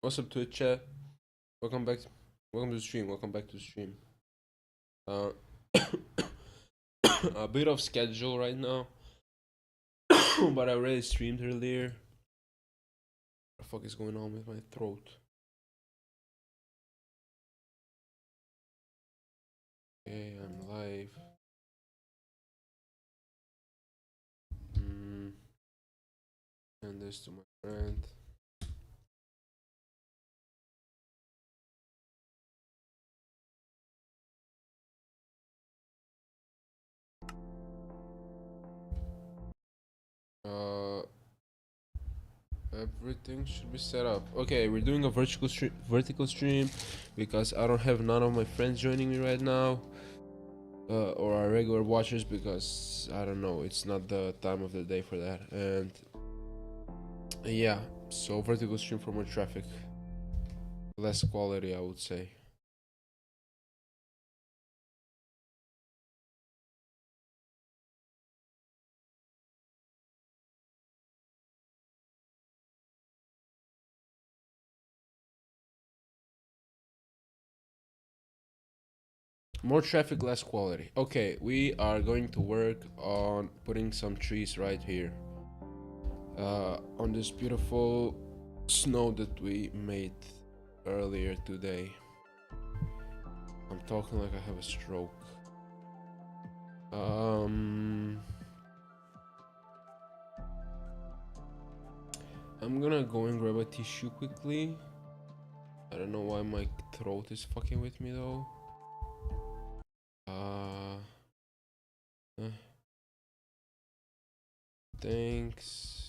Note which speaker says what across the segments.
Speaker 1: What's up, Twitch chat? Welcome back. Welcome to the stream. Welcome back to the stream. Uh, a bit of schedule right now, but I already streamed earlier. What the fuck is going on with my throat? Okay, I'm live. Send this to my friend. Everything should be set up. Okay, we're doing a vertical stream because I don't have none of my friends joining me right now, or our regular watchers, because I don't know, it's not the time of the day for that. And yeah, so vertical stream for more traffic, less quality, I would say. More traffic, less quality. Okay, we are going to work on putting some trees right here. On this beautiful snow that we made earlier today. I'm talking like I have a stroke. I'm gonna go and grab a tissue quickly. I don't know why my throat is fucking with me though. Thanks.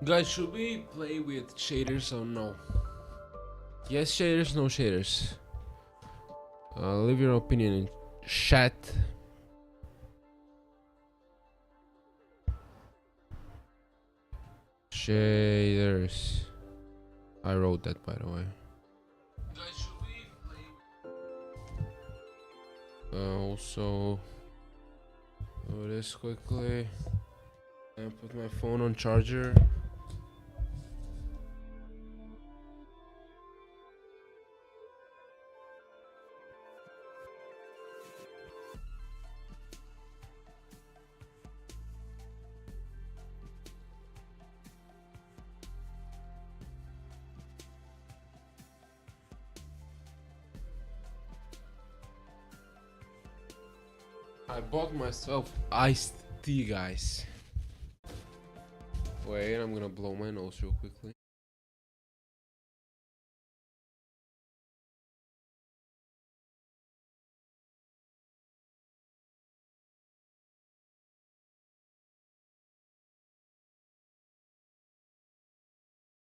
Speaker 1: Guys, should we play with shaders or no? Yes shaders, no shaders. Leave your opinion in chat. Shaders. I wrote that, by the way. Guys, should we play? Also, do this quickly and put my phone on charger. I bought myself iced tea, guys. Wait, I'm gonna blow my nose real quickly.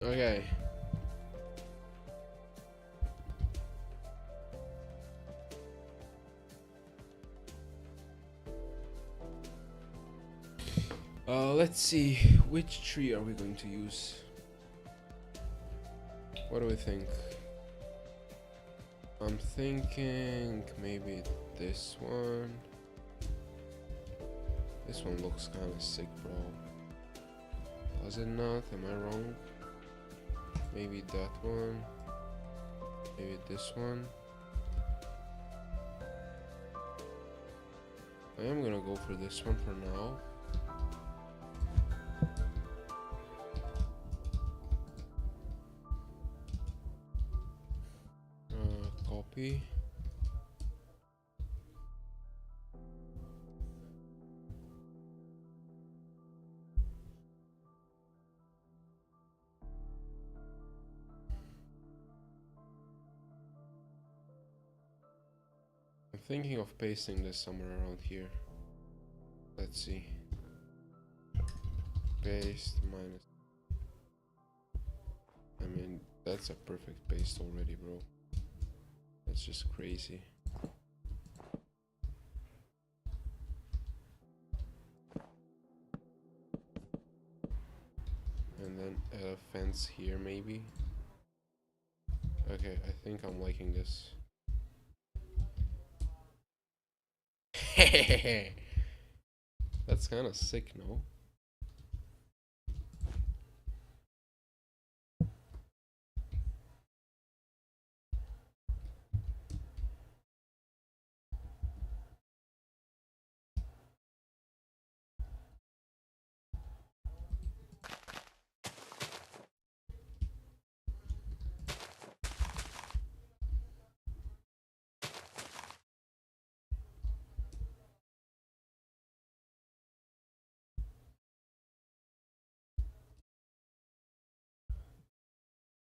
Speaker 1: Okay. Let's see, which tree are we going to use? What do we think? I'm thinking maybe this one. This one looks kind of sick, bro. Does it not? Am I wrong? Maybe that one. Maybe this one. I am gonna go for this one for now. Copy. thinking of pasting this somewhere around here. Let's see. Paste minus. I mean, that's a perfect paste already, bro. That's just crazy. And then add a fence here, maybe. Okay, I think I'm liking this. That's kind of sick, no?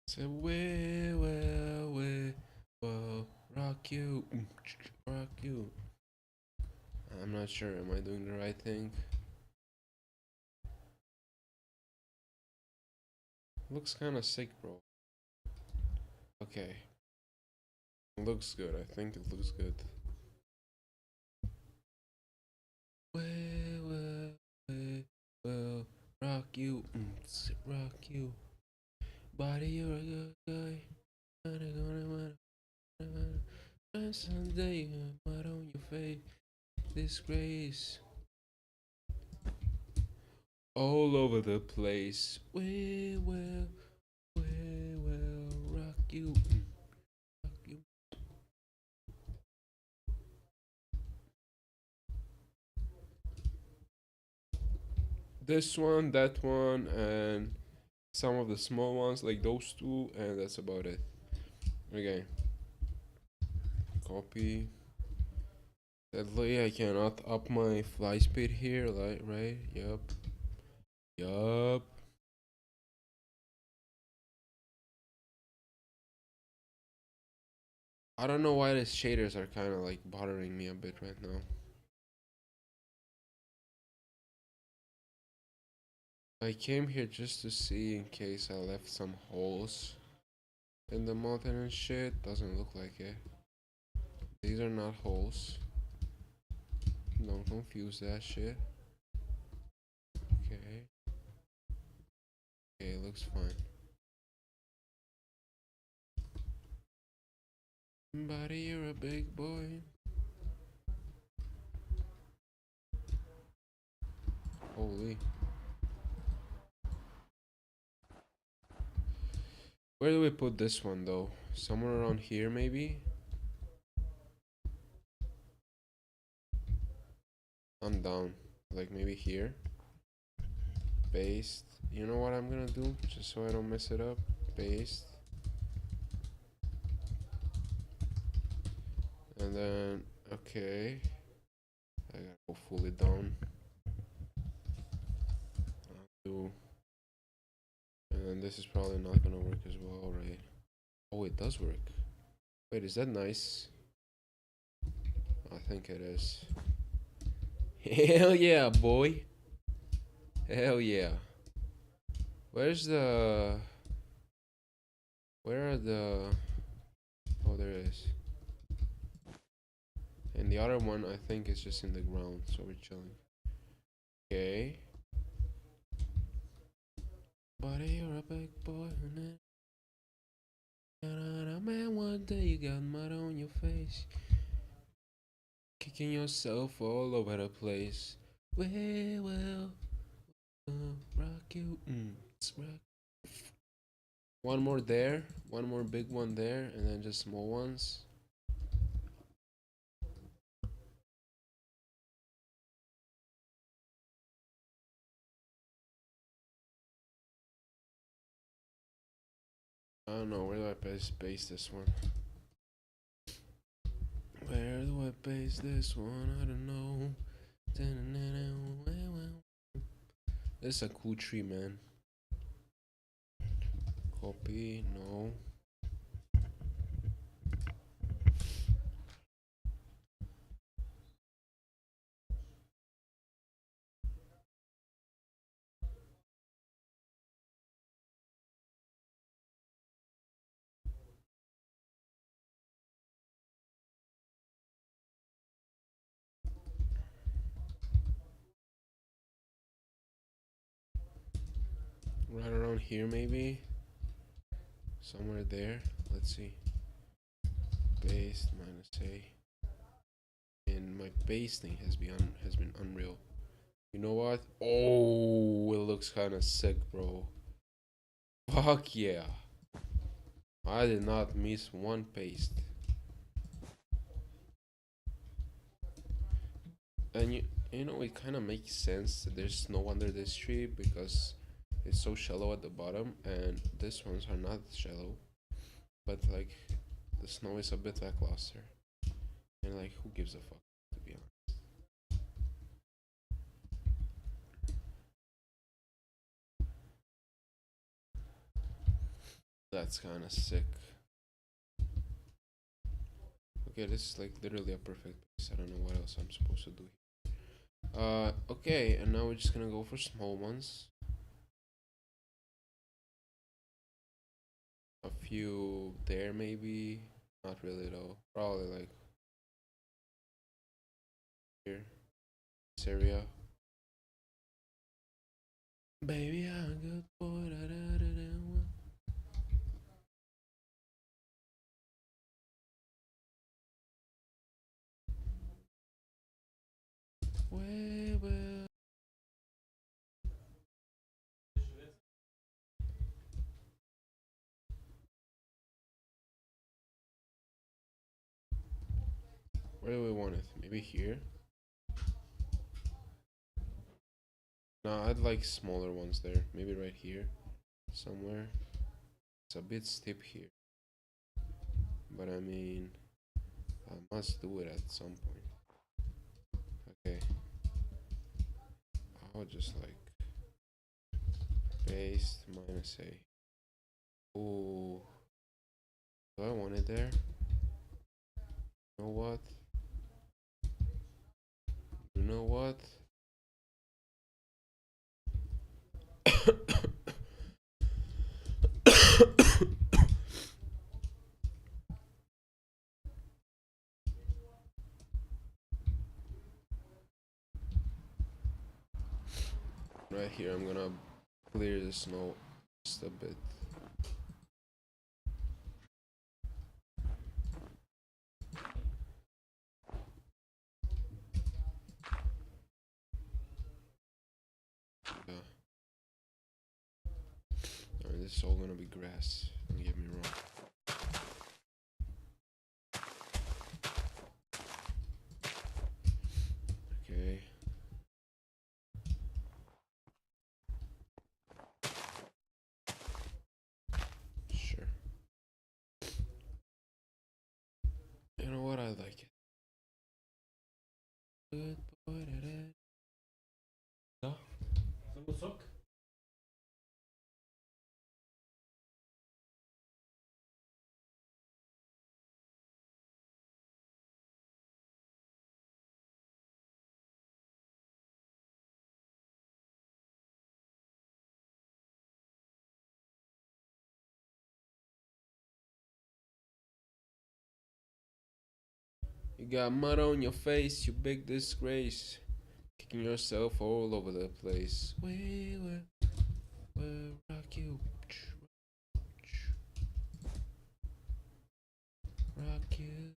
Speaker 1: Say, well, rock you, rock you. I'm not sure, am I doing the right thing? Looks kind of sick, bro. Okay. Looks good, I think it looks good. Well, rock you, rock you. Body, you're a good guy. And someday you mud on your face. Disgrace. All over the place. We will rock you. Rock you. This one, that one, and some of the small ones, like those two, and that's about it. Okay. Copy. Sadly, I cannot up my fly speed here, like, right? Yup. Yup. I don't know why these shaders are kind of like bothering me a bit right now. I came here just to see in case I left some holes in the mountain and shit. Doesn't look like it. These are not holes. Don't confuse that shit. Okay. Okay, looks fine. Buddy, you're a big boy. Holy. Where do we put this one though? Somewhere around here maybe? I'm down. Like maybe here. Paste. You know what I'm gonna do? Just so I don't mess it up. Paste. And then, okay. I gotta go fully down. Do. And then this is probably not gonna work as well, right? Oh, it does work. Wait, is that nice? I think it is. Hell yeah, boy. Hell yeah. Where's the... Where are the... Oh, there it is. And the other one, I think, is just in the ground, so we're chilling. Okay. Buddy, you're a big boy, man, one day you got mud on your face. Kicking yourself all over the place. We will rock you. Rock. One more there, one more big one there, and then just small ones. I don't know, where do I paste this one? Where do I paste this one? I don't know. This is a cool tree, man. Copy, no. right around here maybe. Somewhere there. Let's see. Paste minus A. And my pasting has been unreal. You know what? Oh, it looks kind of sick, bro. Fuck yeah. I did not miss one paste. And you know it kind of makes sense that there's snow under this tree because it's so shallow at the bottom, and these ones are not shallow, but like the snow is a bit lackluster, and like who gives a fuck, to be honest. That's kind of sick. Okay, this is like literally a perfect place. I don't know what else I'm supposed to do. Okay, and now we're just gonna go for small ones. A few there maybe. Not really though. Probably like here. This area. Baby, I'm a good boy. Da, da, da, da. Well. Where do we want it? Maybe here? No, I'd like smaller ones there. Maybe right here. Somewhere. It's a bit steep here. But I mean, I must do it at some point. Okay. I'll just like paste minus A. Ooh. Do I want it there? You know what? You know what? Right here, I'm gonna clear the snow just a bit. Yeah. Alright, this is all gonna be grass. Don't get me wrong. Okay. Sure. You know what? I like it. Good boy. Ja. Samma sak. You got mud on your face, you big disgrace. Kicking yourself all over the place. We will rock you. Rock you.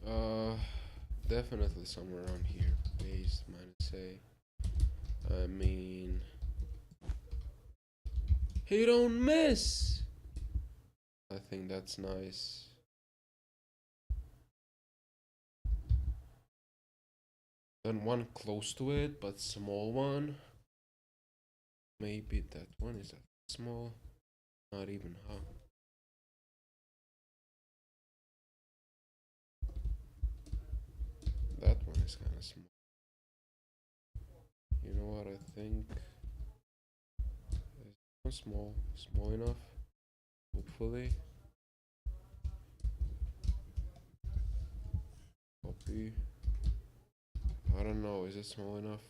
Speaker 1: Uh, definitely somewhere around here. Base minus A. I mean, he don't miss. I think that's nice. Then one close to it, but small one. Maybe that one is that small. Not even, huh? That one is kind of small. You know what I think? It's small enough. Hopefully. maybe. I don't know, is it small enough?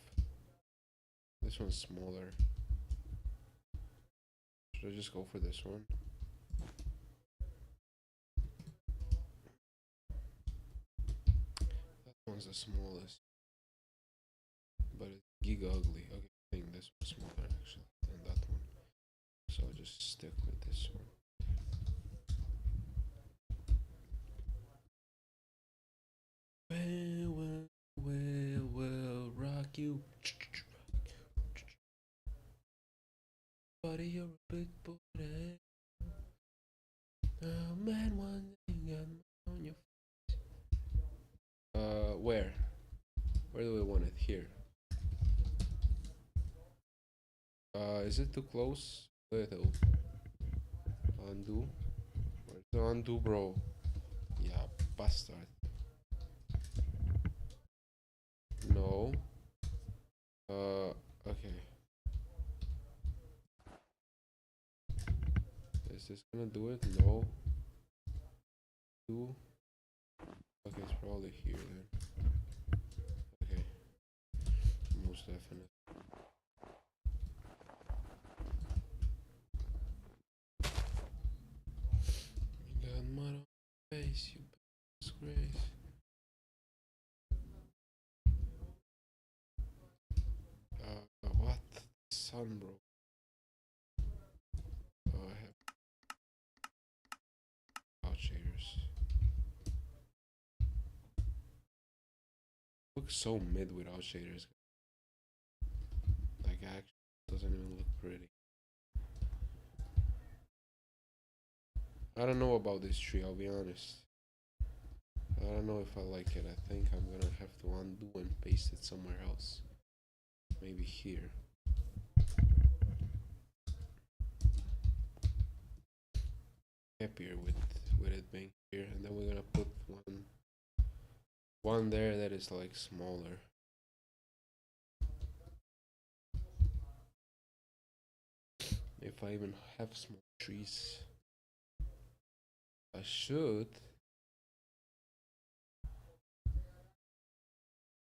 Speaker 1: This one's smaller. Should I just go for this one? That one's the smallest. But it's giga ugly. Okay, I think this one's smaller actually than that one. So I'll just stick with this one. Well, rock you. Buddy, you're a big boy. Oh man, one thing got on your face. Where? Where do we want it? Here. Is it too close? Little. Undo. Where's the undo, bro? Yeah, bastard. No. Okay. Is this gonna do it? No. Do. Okay, it's probably here then. Okay. Most definitely. You got mud on your face, you disgrace. What? Sun, bro. I have outshaders. Looks so mid without shaders. Like, actually doesn't even look pretty. I don't know about this tree, I'll be honest. I don't know if I like it. I think I'm gonna have to undo and paste it somewhere else. Maybe here. Happier with it being here, and then we're gonna put one there that is like smaller. If I even have small trees, I should.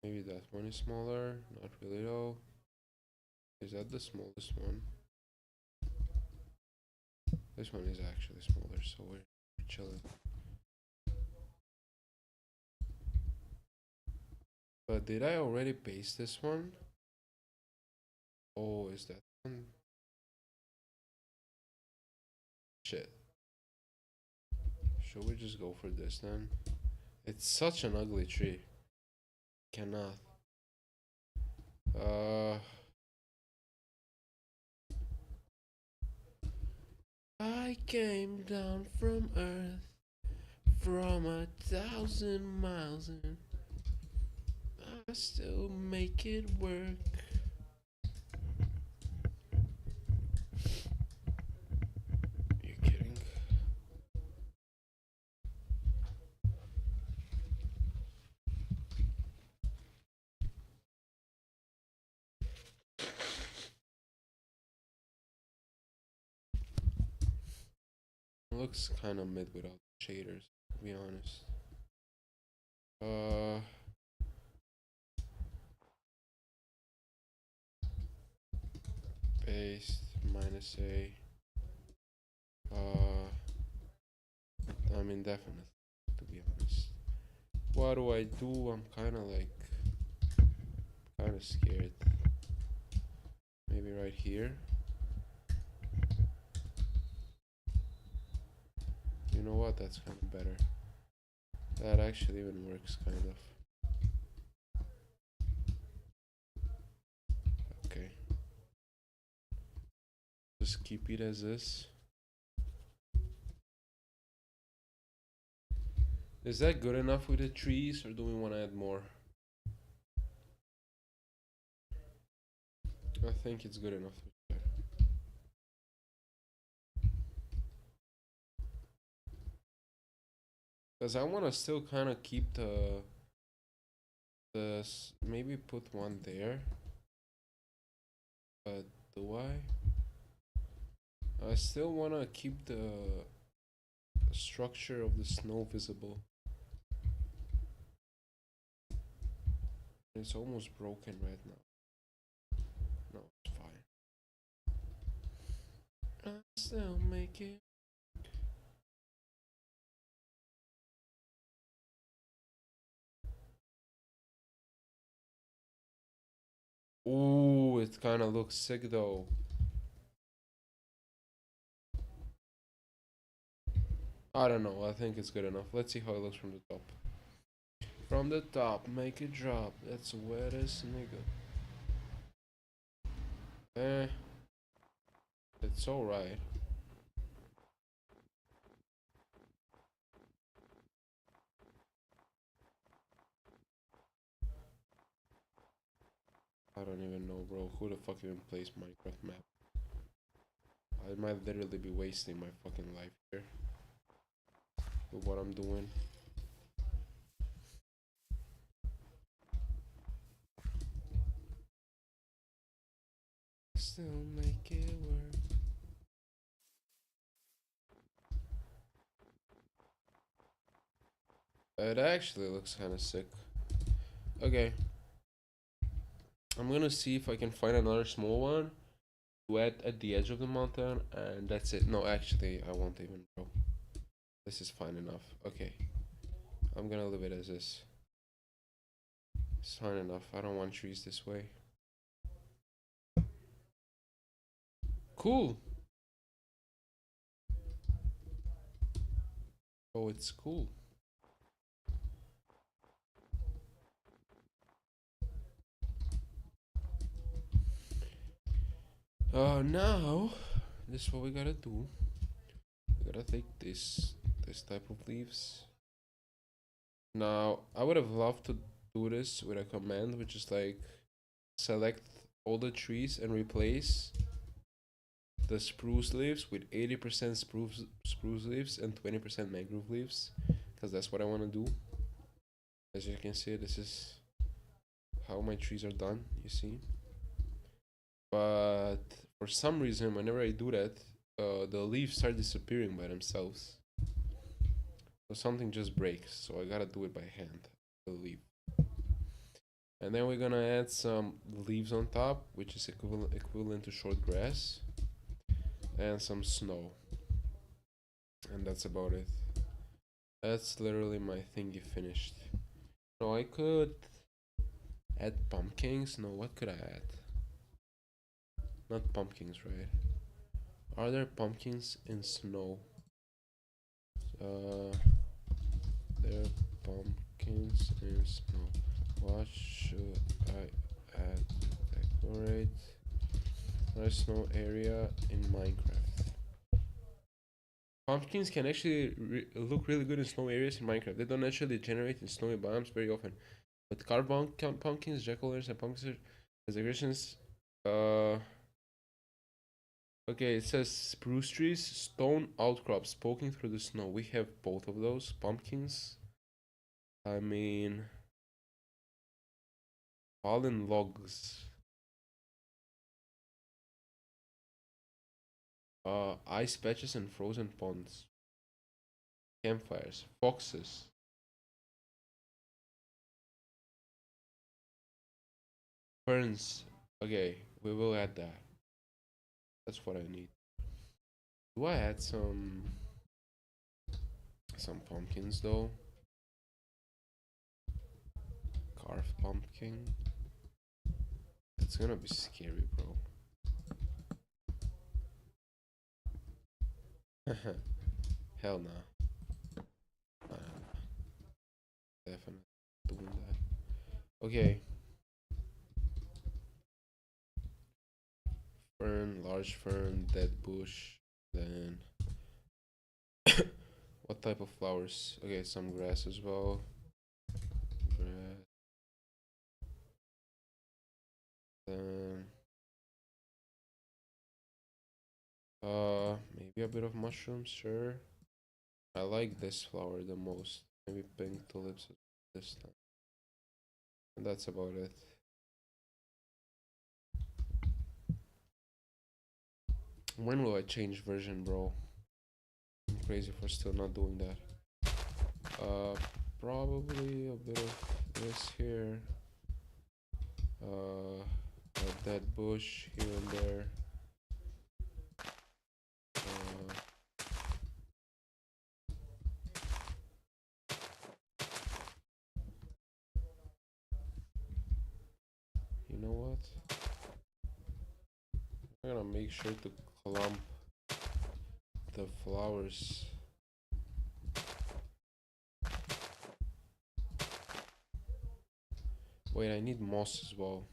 Speaker 1: Maybe that one is smaller. Not really though. Is that the smallest one? This one is actually smaller, so we're chilling. But did I already paste this one? Oh, is that one? Shit. Should we just go for this then? It's such an ugly tree. Cannot. I came down from Earth from 1,000 miles and I still make it work. You're kidding? It looks kind of mid without shaders, to be honest. Paste -A. I mean, definitely, to be honest. What do I do? I'm kind of scared. Maybe right here. You know what? That's kind of better. That actually even works, kind of. Okay. Just keep it as this. Is that good enough with the trees, or do we want to add more? I think it's good enough. Because I want to still kind of keep the maybe put one there. But do I? I still want to keep the structure of the snow visible. It's almost broken right now. No, it's fine. I still make it. Ooh, it kind of looks sick though. I don't know. I think it's good enough. Let's see how it looks from the top. From the top, make it drop. That's the wettest nigga. Eh, it's alright. I don't even know, bro. Who the fuck even plays Minecraft map? I might literally be wasting my fucking life here with what I'm doing. Still make it work. It actually looks kind of sick. Okay. I'm gonna see if I can find another small one to add at the edge of the mountain, and that's it. No, actually, I won't even, bro. This is fine enough. Okay. I'm gonna leave it as this. It's fine enough. I don't want trees this way. Cool. Oh, it's cool. Now, this is what we gotta do. We gotta take this type of leaves. Now, I would have loved to do this with a command, which is like select all the trees and replace the spruce leaves with 80% spruce leaves and 20% mangrove leaves, because that's what I want to do. As you can see, this is how my trees are done, you see. But for some reason, whenever I do that, the leaves start disappearing by themselves. So something just breaks, so I gotta do it by hand, the leaf. And then we're gonna add some leaves on top, which is equivalent to short grass, and some snow. And that's about it. That's literally my thingy finished. No, I could add pumpkins. No, what could I add? Not pumpkins, right? Are there pumpkins in snow? There are pumpkins in snow. What should I add to decorate my snow area in Minecraft? Pumpkins can actually look really good in snow areas in Minecraft. They don't naturally generate in snowy biomes very often. But carved pumpkins, jack-o'-lanterns, and pumpkins as decorations. Okay, it says spruce trees, stone outcrops poking through the snow. We have both of those. Pumpkins. I mean, fallen logs. Ice patches and frozen ponds. Campfires. Foxes. Ferns. Okay, we will add that. That's what I need. Do I add some pumpkins though? Carved pumpkin. It's gonna be scary, bro. Hell no. Definitely doing that. Okay. Fern, large fern, dead bush. Then what type of flowers? Okay, some grass as well. Grass. Then maybe a bit of mushrooms, sure. I like this flower the most. Maybe pink tulips this time. And that's about it. When will I change version, bro? I'm crazy for still not doing that. Probably a bit of this here. A dead bush here and there. You know what? I'm gonna make sure to clump the flowers. Wait, I need moss as well.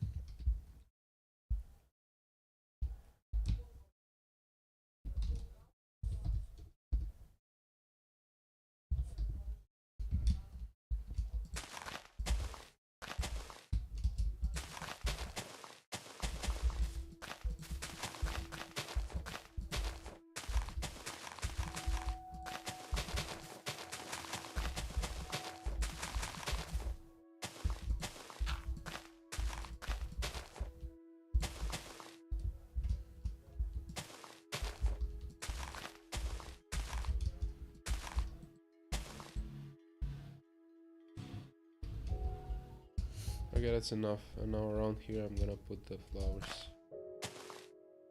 Speaker 1: Okay, that's enough. And now around here I'm gonna put the flowers.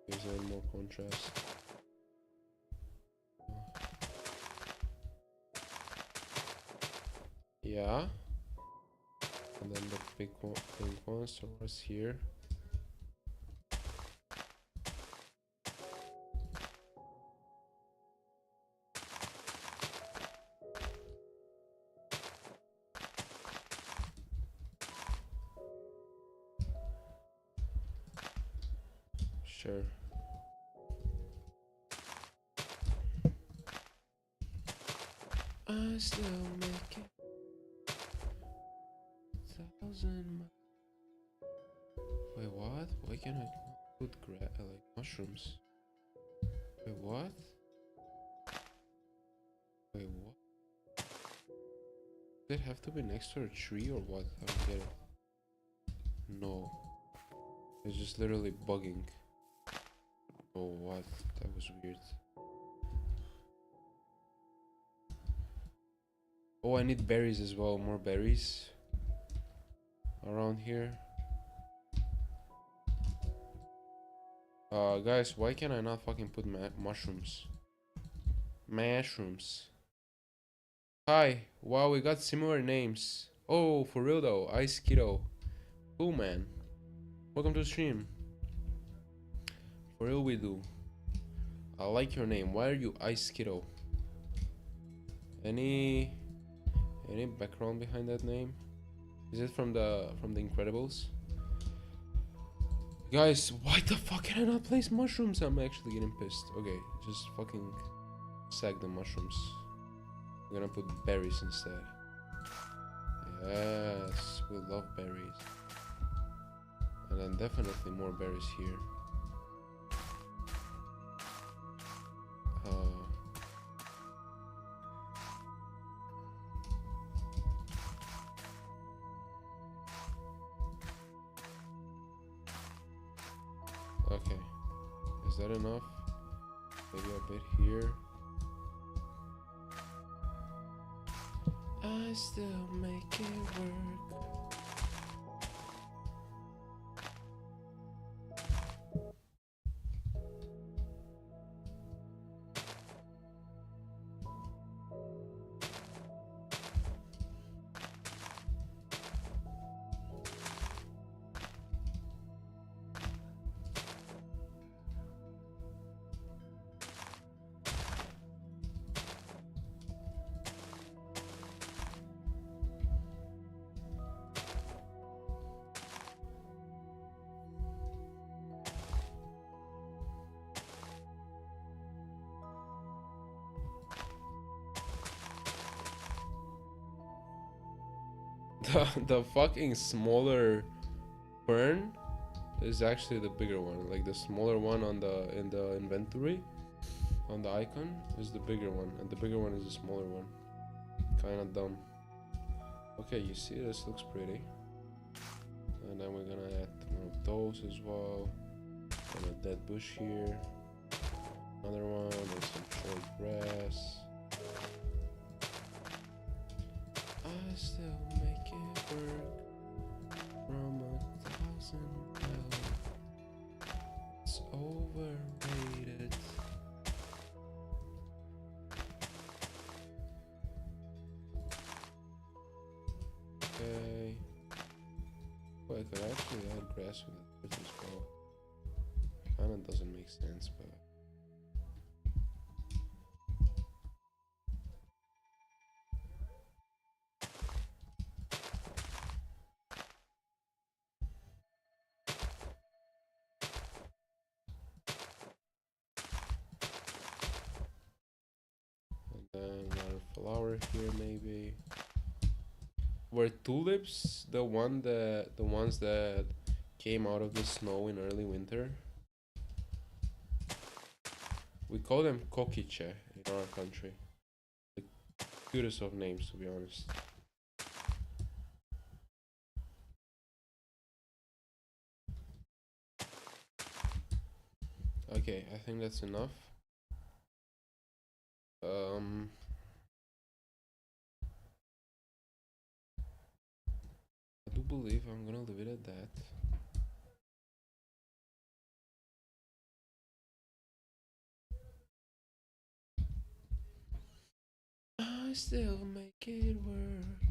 Speaker 1: Gives it more contrast. Yeah. And then the pink ones are here. Sure. I still make it 1,000. Wait, what? Why can't I put like mushrooms? Wait, what? Wait, what? Did it have to be next to a tree or what? I don't get it. No. It's just literally bugging. Oh, what? That was weird. Oh, I need berries as well. More berries around here. Guys, why can I not fucking put mushrooms? Mushrooms. Hi. Wow, we got similar names. Oh, for real though. Ice Kiddo. Cool, man. Welcome to the stream. For real we do. I like your name. Why are you Ice Kiddo? Any background behind that name? Is it from the Incredibles? Guys, why the fuck can I not place mushrooms? I'm actually getting pissed. Okay, just fucking sack the mushrooms. I'm gonna put berries instead. Yes, we love berries. And then definitely more berries here. Okay, is that enough? Maybe a bit here. I still make it work. The fucking smaller fern is actually the bigger one. Like the smaller one on the in the inventory on the icon is the bigger one, and the bigger one is the smaller one. Kinda dumb. Okay, you see, this looks pretty. And then we're gonna add one of those as well. And a dead bush here. Another one, and some short grass. I still make it work from 1,000 doesn't help. It's overrated. Okay. Well, I could actually add grass with it as well. Kinda doesn't make sense, but. And then another flower here maybe. Were tulips the ones that came out of the snow in early winter? We call them kokiche in our country. The cutest of names, to be honest. Okay, I think that's enough. I do believe I'm gonna leave it at that. I still make it work.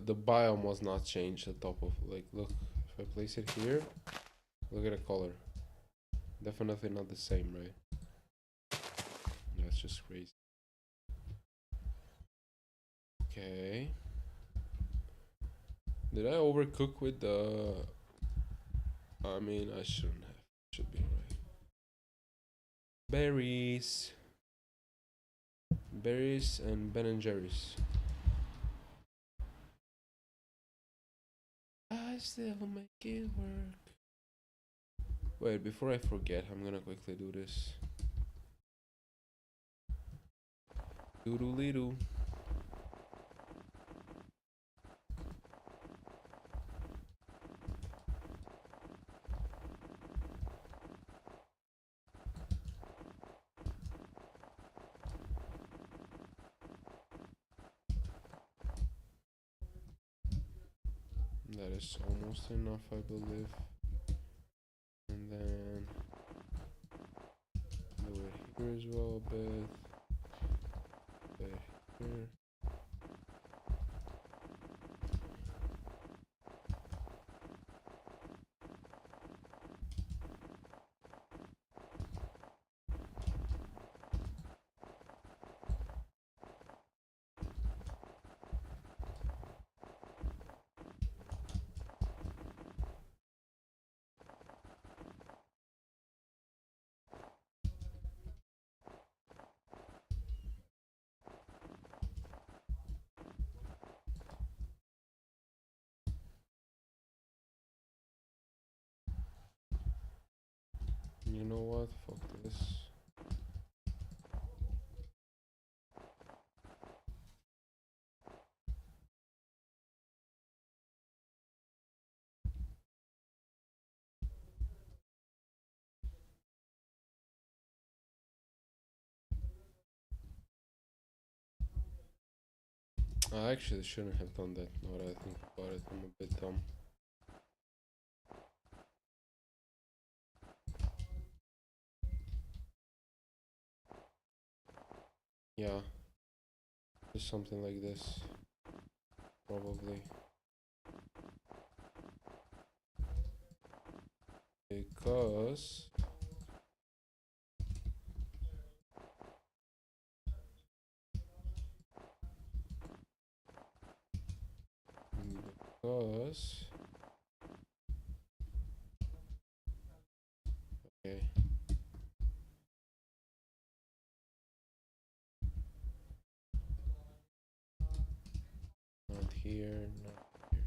Speaker 1: The biome was not changed. The top of, like, look, if I place it here, look at the color. Definitely not the same, right? That's just crazy. Okay. Did I overcook with the? I mean, I shouldn't have. Should be right. Berries. Berries and Ben and Jerry's. I still make it work. Wait, before I forget, I'm gonna quickly do this. Doodly doo. That is almost enough, I believe. And then do it here as well a bit. Bit here. You know what? Fuck this. I actually shouldn't have done that. Now that I think about it, I'm a bit dumb. Yeah, just something like this, probably. Because because okay. Not here, not here.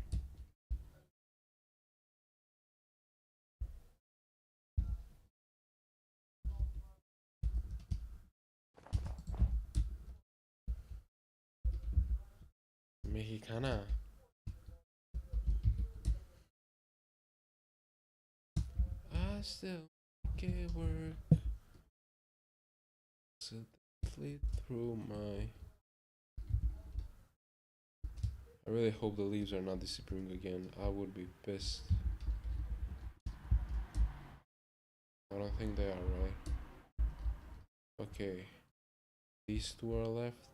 Speaker 1: Mexicana. I still make it work. Fleet through my. I really hope the leaves are not disappearing again. I would be pissed. I don't think they are, right? Okay. These two are left.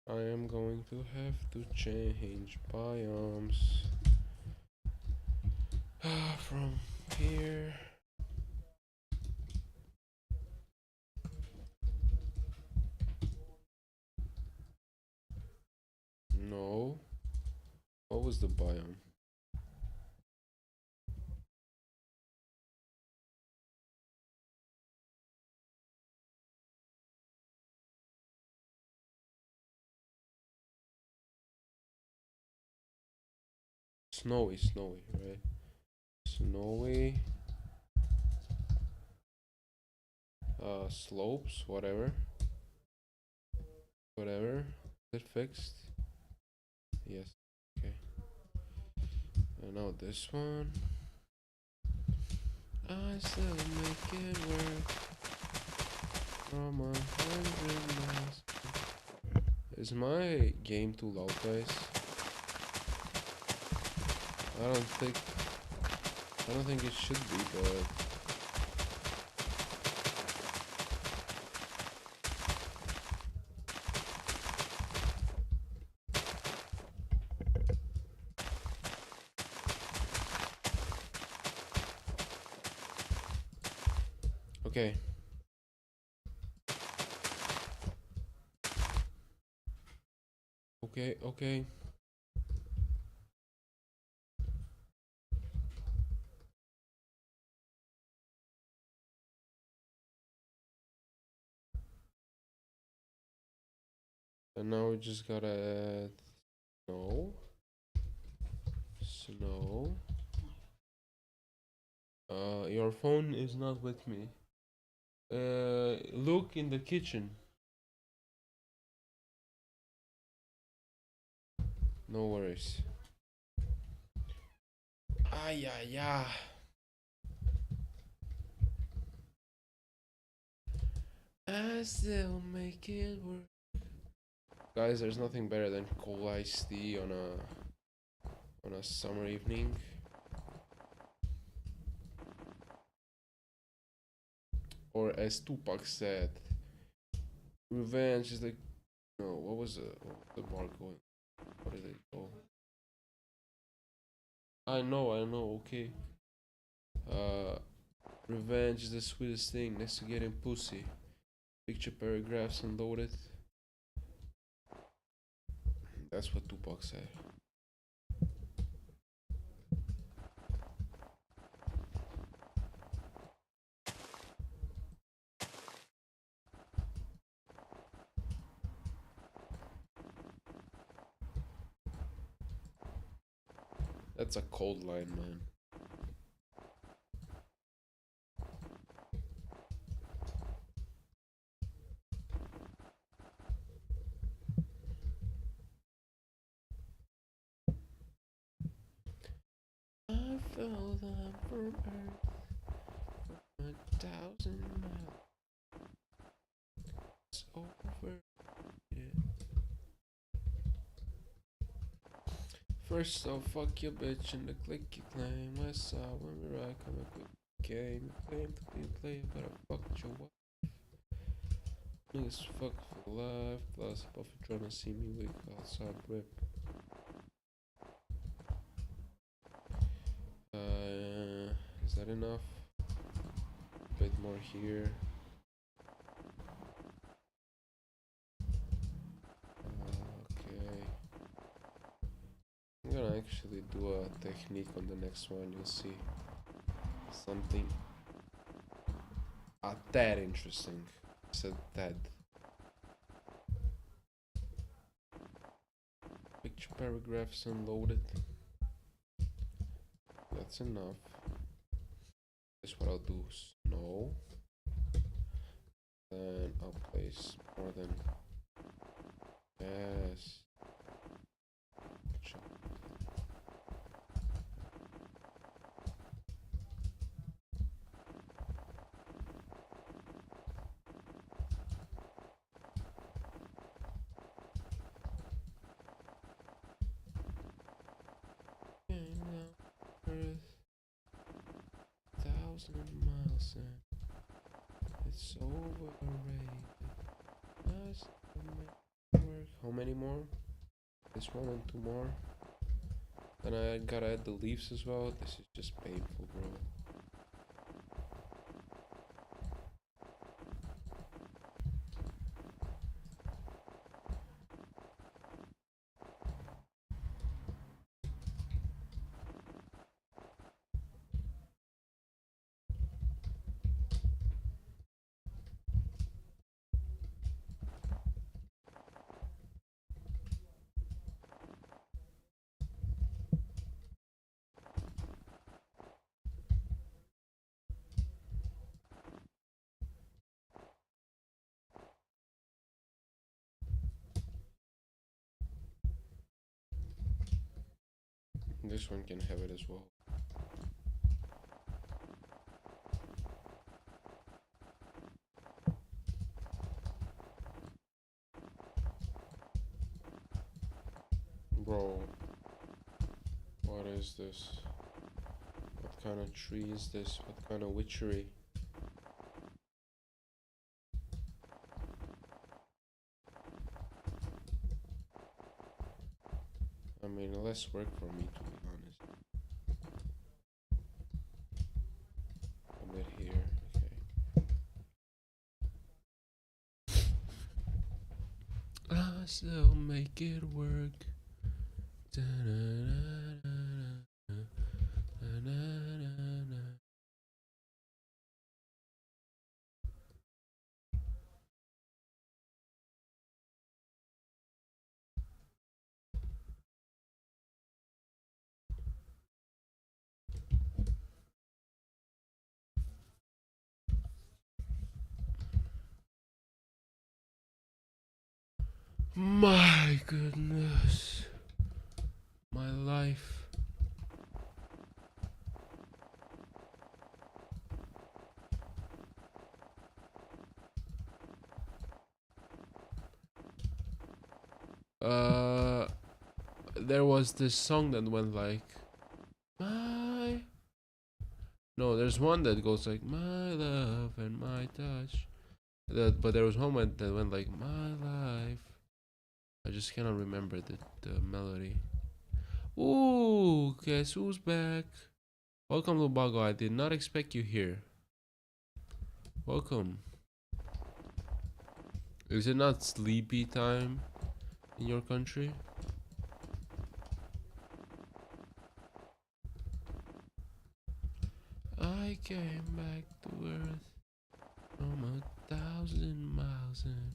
Speaker 1: I am going to have to change biomes. From here. No. What was the biome? Snowy, snowy, right? Snowy. Slopes, whatever. Whatever. Is it fixed? Yes. Okay. And now this one. I still make it work. From 100 miles. Is my game too loud, guys? I don't think. I don't think it should be, but. Okay. Okay, okay. And now we just gotta add snow. Snow. Your phone is not with me. Look in the kitchen. No worries. Ah, yeah, yeah. I still make it work. Guys, there's nothing better than cold iced tea on a summer evening. Or as Tupac said, revenge is like no. What was the bar going? What did it go? I know. Okay. Uh, revenge is the sweetest thing next to getting pussy. Picture paragraphs and load it. That's what Tupac said. That's a cold line, man. fell down from Earth 1,000 miles. It's over. Yeah. First off, fuck your bitch and the click you claim. I saw when we rock on a quick game. You claim to be a player, but I fucked your wife. Niggas fuck for life. Plus, above you trying to see me weak outside rip. Is that enough? A bit more here. Okay. I'm gonna actually do a technique on the next one. You'll see something that interesting. Said that. Picture paragraphs unloaded. That's enough. That's what I'll do. Snow. Then I'll place more than. Yes. Earth, 1,000 miles in. It's overrated. Just work. How many more? This one and two more. Then I gotta add the leaves as well. This is just painful, bro. This one can have it as well. Bro, what is this? What kind of tree is this? What kind of witchery? I mean, less work for me, to be honest. A bit here, okay. I still make it work. My goodness. My life. There was this song that went like my. No, there's one that goes like my love and my touch. But there was one that went like my life. I just cannot remember the melody. Ooh, guess who's back? Welcome, Lubago. I did not expect you here. Welcome. Is it not sleepy time in your country? I came back to Earth from 1,000 miles and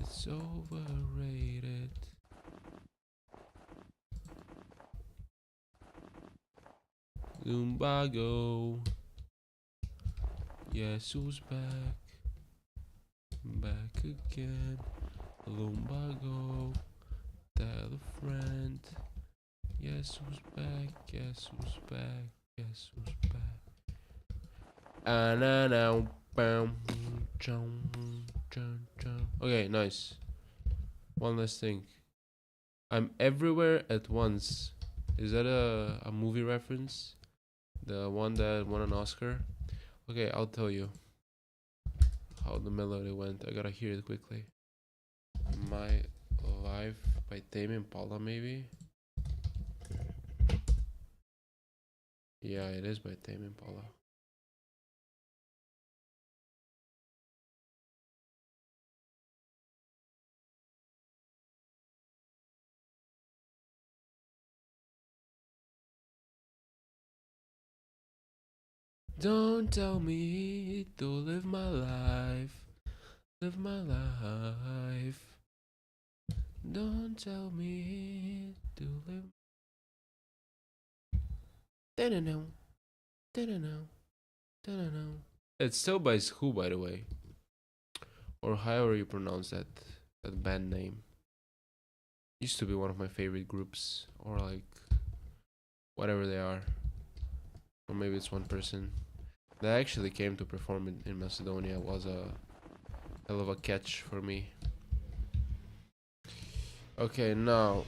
Speaker 1: it's overrated. Lumbago. Yes, who's back? Back again. Lumbago. Tell a friend. Guess who's back? Guess who's back? Guess who's back? Okay, nice. One last thing. I'm everywhere at once. Is that a movie reference? The one that won an Oscar? Okay, I'll tell you how the melody went. I gotta hear it quickly. My Life by Tame Impala, maybe? Yeah, it is by Tame Impala. Don't tell me to live my life. Live my life. Don't tell me to live. Da-da-no. Da-da-no. Da-da-no. It's still by who, by the way? Or however you pronounce that band name. Used to be one of my favorite groups, or like whatever they are, or maybe it's one person that actually came to perform in Macedonia. Was a hell of a catch for me. Okay, now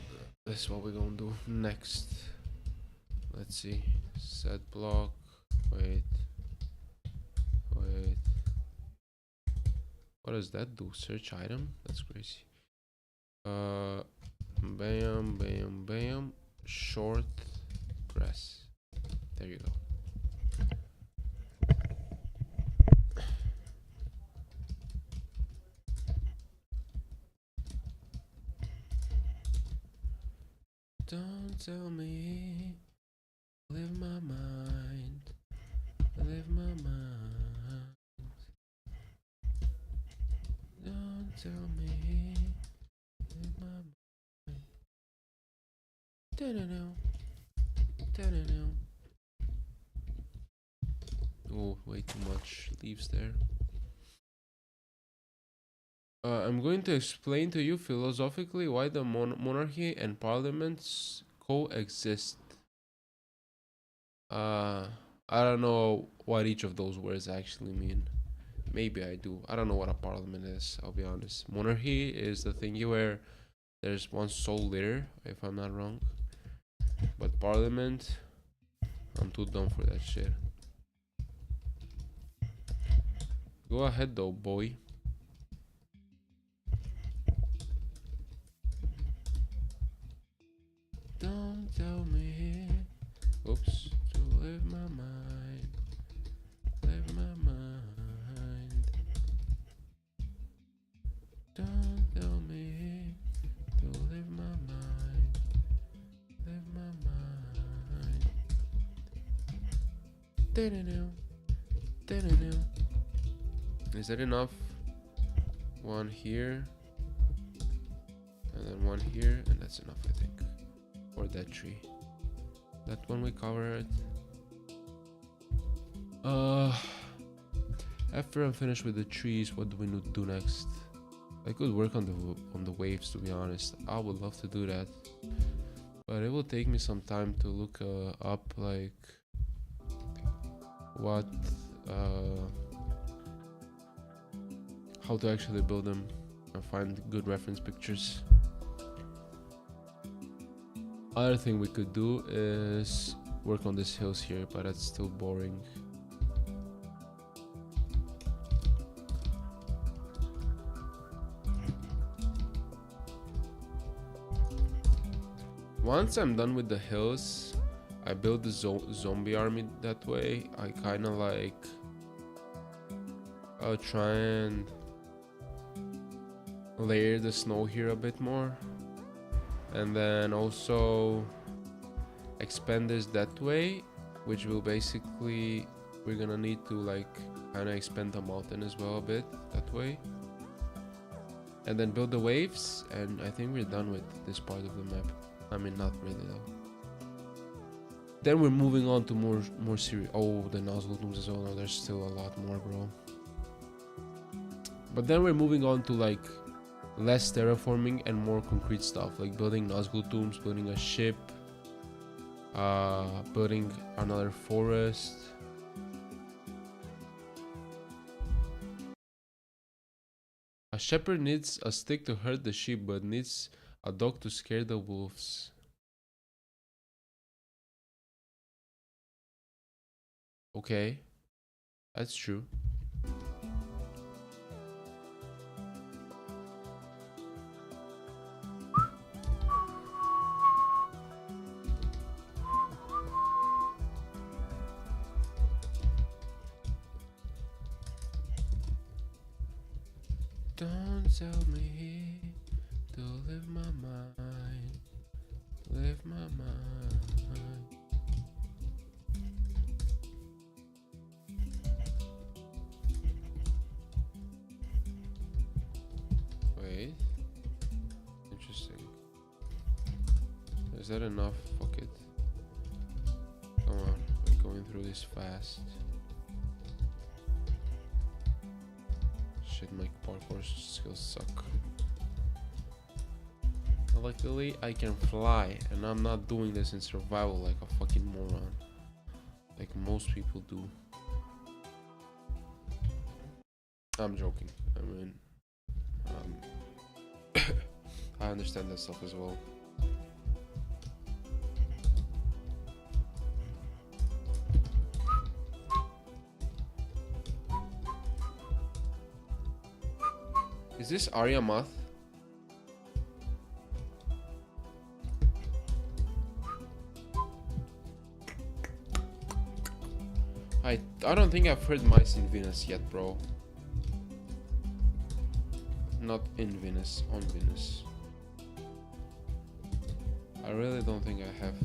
Speaker 1: this is what we're gonna do next. Let's see. Set block. Wait. What does that do? Search item? That's crazy. Bam, bam, bam. Short press. There you go. Don't tell me, live my mind, live my mind. Don't tell me, live my mind. Da-da-no, da-da-no. Oh, way too much leaves there. I'm going to explain to you philosophically why the monarchy and parliaments coexist. I don't know what each of those words actually mean. Maybe I do. I don't know what a parliament is, I'll be honest. Monarchy is the thingy where there's one sole leader, if I'm not wrong. But parliament, I'm too dumb for that shit. Go ahead though, boy. Don't tell me, oops, to live my mind, live my mind. Don't tell me to live my mind, live my mind. Is that enough? One here, and then one here, and that's enough, I think. Or that tree. That one we covered. After I'm finished with the trees, what do we need to do next? I could work on the waves, to be honest. I would love to do that, but it will take me some time to look up like what how to actually build them and find good reference pictures. Other thing we could do is work on these hills here, but that's still boring. Once I'm done with the hills, I build the zombie army that way. I kind of like I'll try and layer the snow here a bit more, and then also expand this that way, which will basically, we're gonna need to like kind of expand the mountain as well a bit that way, and then build the waves, and I think we're done with this part of the map. I mean, not really though. Then we're moving on to more serious. Oh, the Nazgul tombs as well. No, there's still a lot more, bro. But then we're moving on to like less terraforming and more concrete stuff, like building Nazgul tombs, building a ship, Building another forest. A shepherd needs a stick to herd the sheep, but needs a dog to scare the wolves. Okay, that's true. Don't tell me to live my mind, live my mind. Wait, interesting. Is that enough? Fuck it. Come on, we're going through this fast. Shit, my parkour skills suck. Luckily, I can fly, and I'm not doing this in survival like a fucking moron. Like most people do. I'm joking. I mean, I understand that stuff as well. Is this Arya Math? I don't think I've heard Mice in Venus yet, bro. Not in Venus, on Venus. I really don't think I have.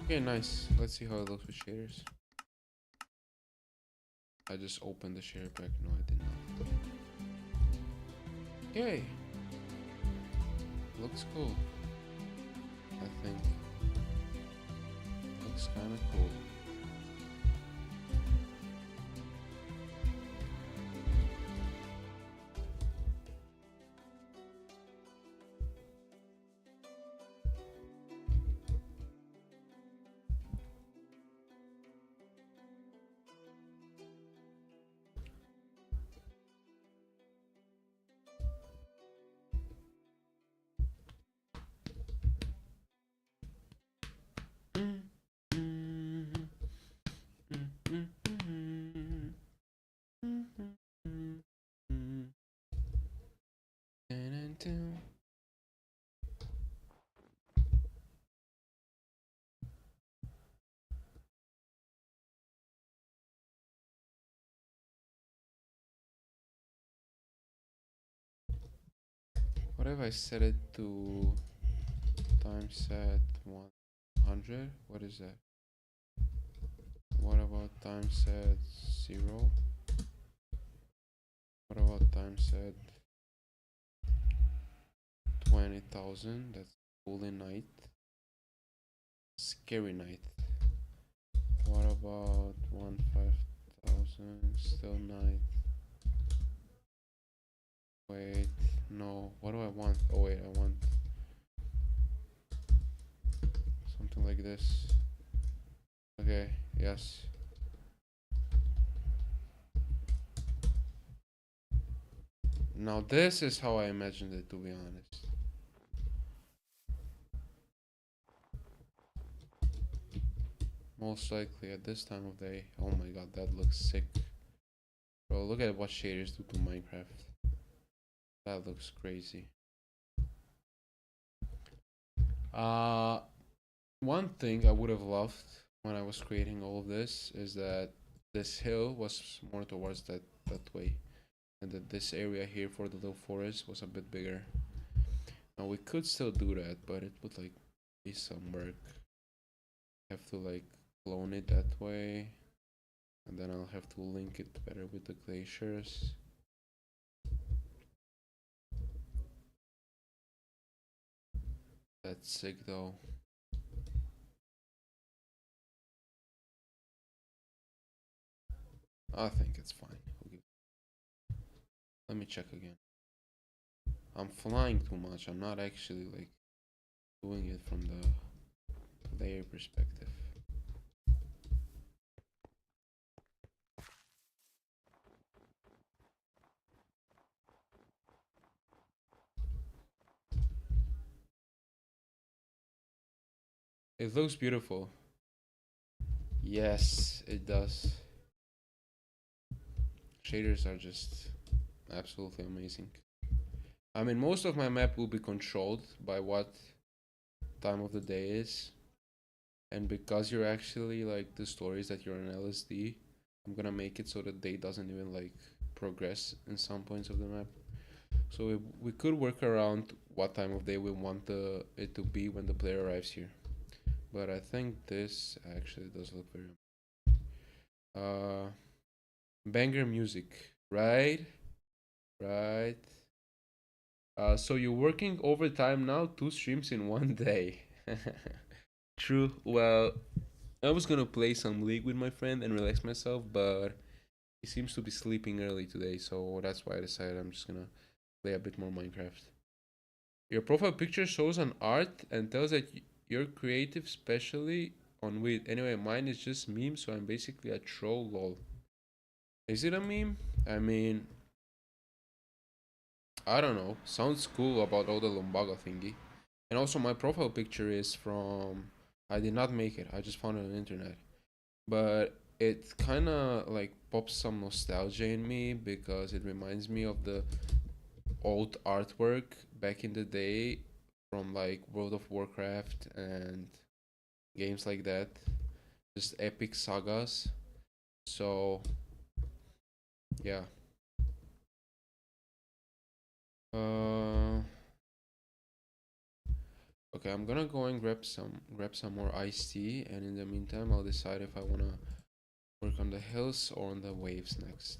Speaker 1: Okay, nice. Let's see how it looks with shaders. I just opened the shader pack. No, I did not. Okay. Looks cool. I think. Looks kind of cool. What if I set it to time set 100? What is that? What about time set 0? What about time set 20,000? That's holy night. Scary night. What about 15,000? Still night. Wait, no. What do I want? Oh wait, I want something like this. Okay, yes. Now this is how I imagined it, to be honest. Most likely at this time of day. Oh my god, that looks sick. Bro, look at what shaders do to Minecraft. That looks crazy. One thing I would have loved when I was creating all of this is that this hill was more towards that way. and that this area here for the little forest was a bit bigger. Now we could still do that, but it would like be some work. Have to like clone it that way, and then I'll have to link it better with the glaciers. That's sick though. I think it's fine. Let me check again. I'm flying too much. I'm not actually like doing it from the layer perspective. It looks beautiful. Yes, it does. Shaders are just absolutely amazing. I mean, most of my map will be controlled by what time of the day is. And because you're actually like the stories that you're on LSD, I'm gonna make it so the day doesn't even like progress in some points of the map. So we could work around what time of day we want it to be when the player arrives here. But I think this actually does look very banger music, right? Right. So you're working overtime now, 2 streams in one day. True. Well, I was gonna play some League with my friend and relax myself, but he seems to be sleeping early today, so that's why I decided I'm just gonna play a bit more Minecraft. Your profile picture shows an art and tells that you're creative, especially on weed. Anyway, mine is just meme, so I'm basically a troll. Lol. Is it a meme? I mean, I don't know. Sounds cool about all the Lumbago thingy. And also, my profile picture is from. I did not make it. I just found it on the internet. But it kind of like pops some nostalgia in me because it reminds me of the old artwork back in the day from like World of Warcraft and games like that. Just epic sagas. So, yeah. Uh, okay, I'm gonna go and grab some more iced tea, and in the meantime, I'll decide if I wanna work on the hills or on the waves next.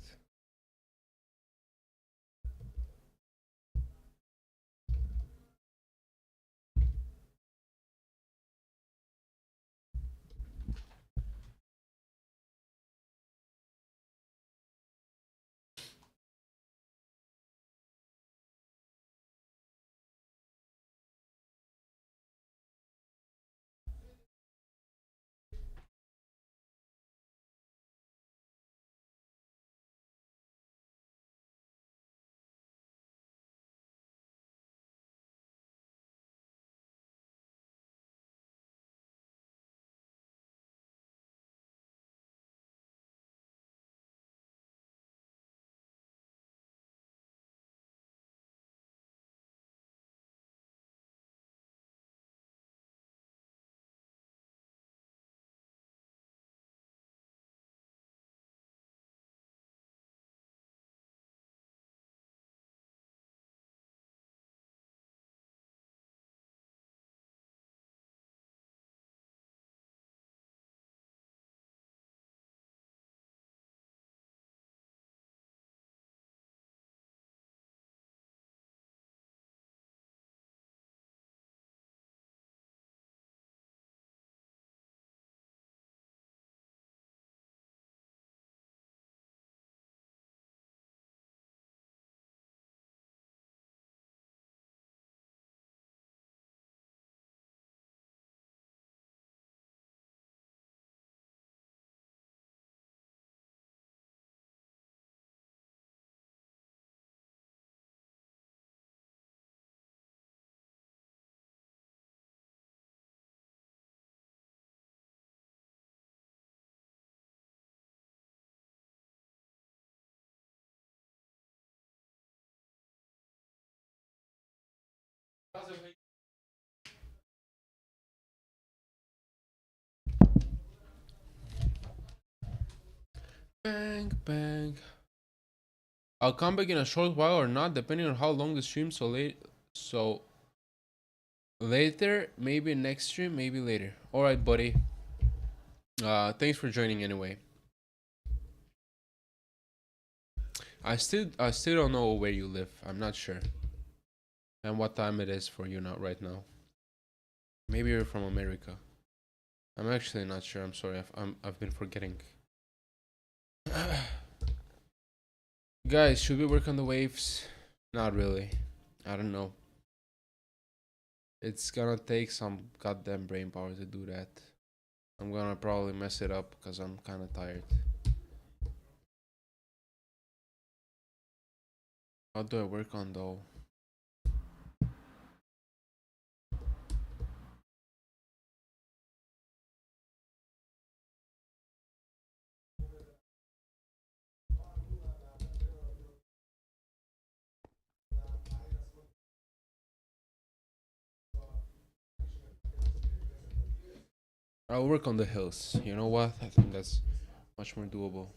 Speaker 1: Bang, bang. I'll come back in a short while or not, depending on how long the stream. So later, maybe next stream, maybe later. All right, buddy. Thanks for joining anyway. I still don't know where you live. I'm not sure. And what time it is for you now right now. Maybe you're from America. I'm actually not sure. I'm sorry. I've been forgetting. Guys, should we work on the waves? Not really. I don't know. It's gonna take some goddamn brain power to do that. I'm gonna probably mess it up because I'm kind of tired. How do I work on though? I'll work on the hills. You know what? I think that's much more doable.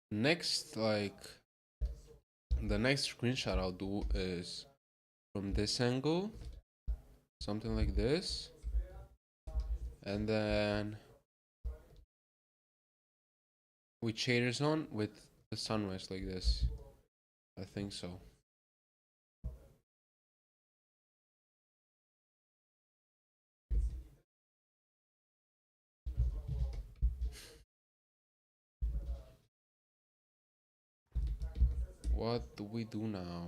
Speaker 1: Next, like, the next screenshot I'll do is from this angle, something like this, and then with shaders on with the sunrise like this. I think so. What do we do now?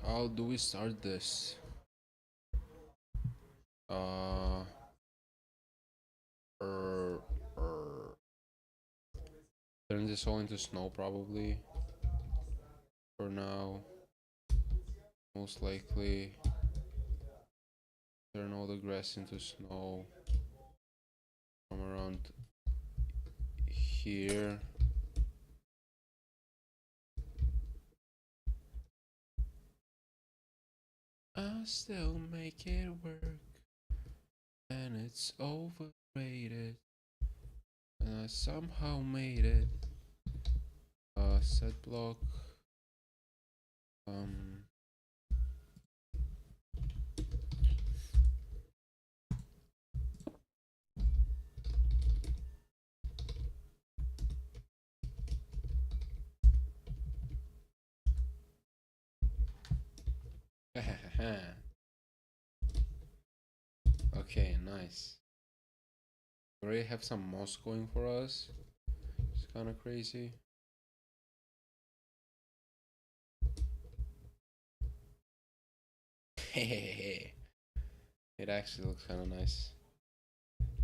Speaker 1: How do we start this? Uh, er, er. Turn this all into snow probably. For now, most likely. Turn all the grass into snow. From around here. I still make it work, and it's overrated, and I somehow made it. Set block. Okay, nice. We already have some moss going for us. It's kind of crazy. It actually looks kind of nice.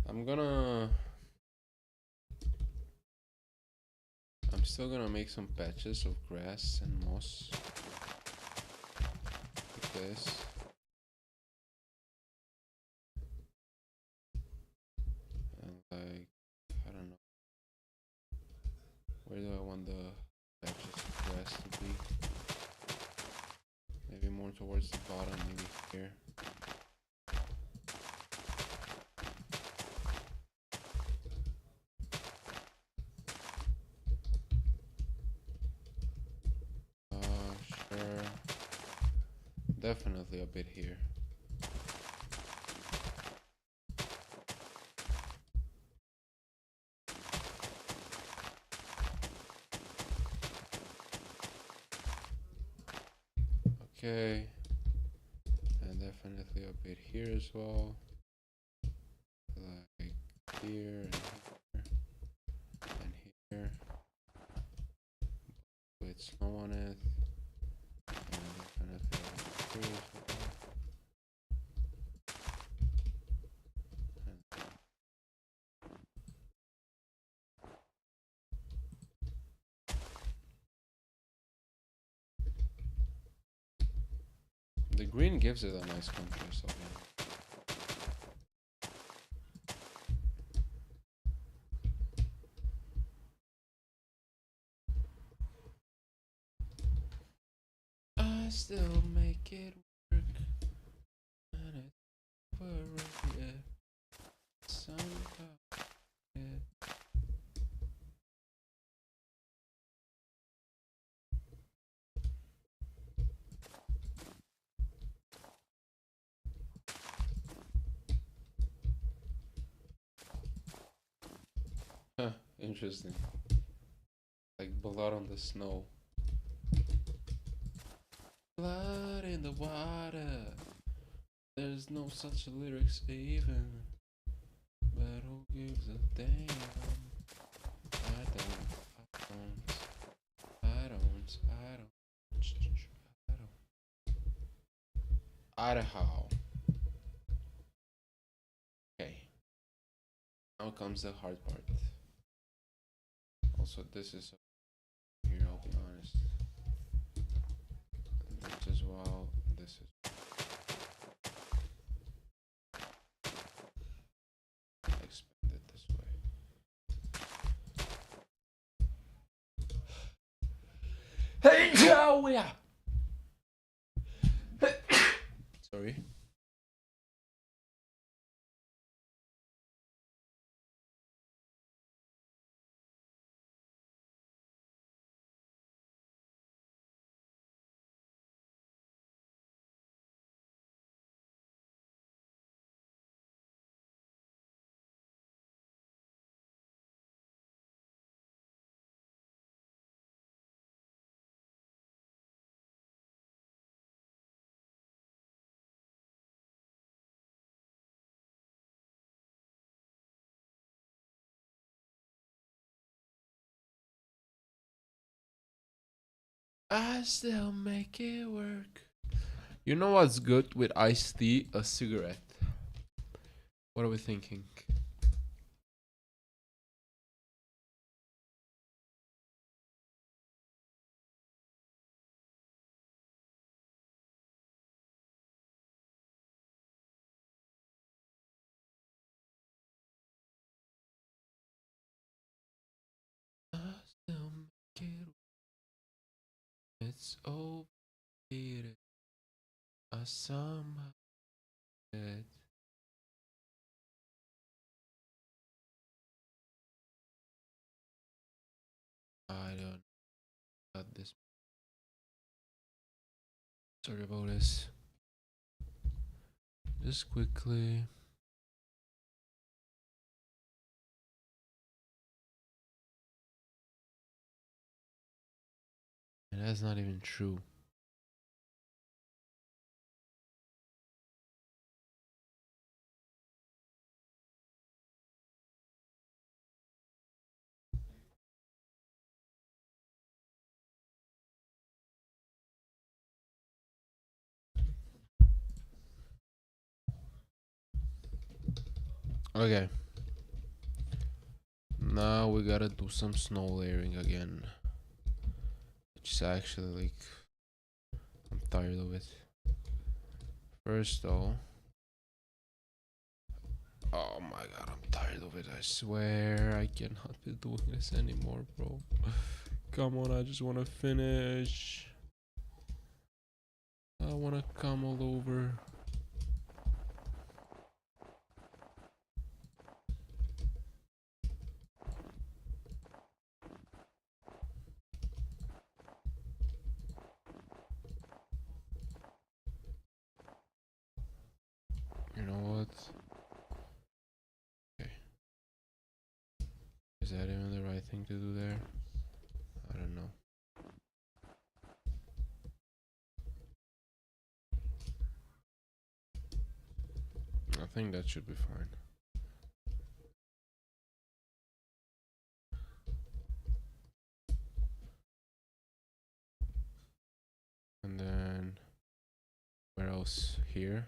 Speaker 1: I'm still gonna make some patches of grass and moss. Like this. And like, I don't know. Where do I want the patches of grass to be? Maybe more towards the bottom, maybe here. Sure. Definitely a bit here. Okay. And definitely a bit here as well. Like here and here. With snow on it. And definitely here as well. green gives it a nice contrast. I still make it work. And it's over, yeah. Somehow, yeah. Huh, interesting. Like blood on the snow. Blood in the water. There's no such lyrics even. But who gives a damn? I don't. I don't. Idaho. Okay. Now comes the hard part. Also, this is here, I'll be honest. This as well. This is expand it this way. Hey, Joe! Yeah. Sorry. I still make it work. You know what's good with iced tea? A cigarette. What are we thinking? I still make it. It's overrated. I somehow did. I don't got this. Sorry about this. Just quickly. And that's not even true. Okay. Now we gotta do some snow layering again. Which is actually like, I'm tired of it. First though. Oh my god, I'm tired of it. I swear I cannot be doing this anymore, bro. Come on, I just wanna finish. I wanna come all over. You know what? Okay. Is that even the right thing to do there? I don't know. I think that should be fine. And then where else? Here?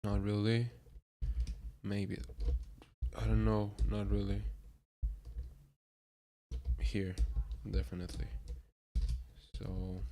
Speaker 1: Not really. Maybe. I don't know. Not really. Here, definitely. So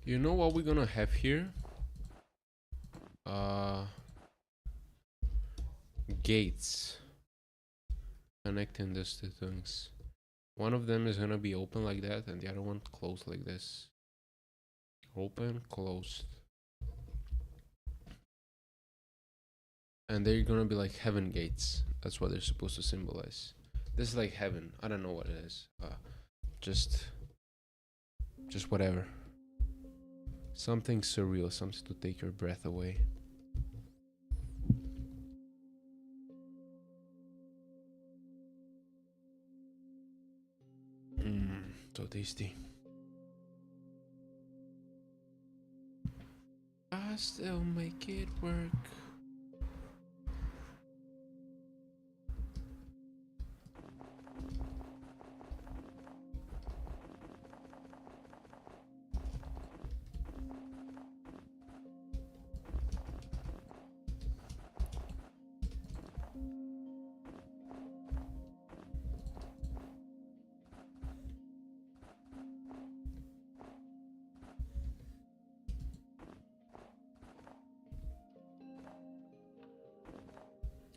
Speaker 1: You know what we're gonna have here? Gates connecting these two things. One of them is gonna be open like that, and the other one closed like this. Open, closed. And they're gonna be like heaven gates. That's what they're supposed to symbolize. This is like heaven. I don't know what it is. Just whatever. Something surreal, something to take your breath away. So tasty. I still make it work.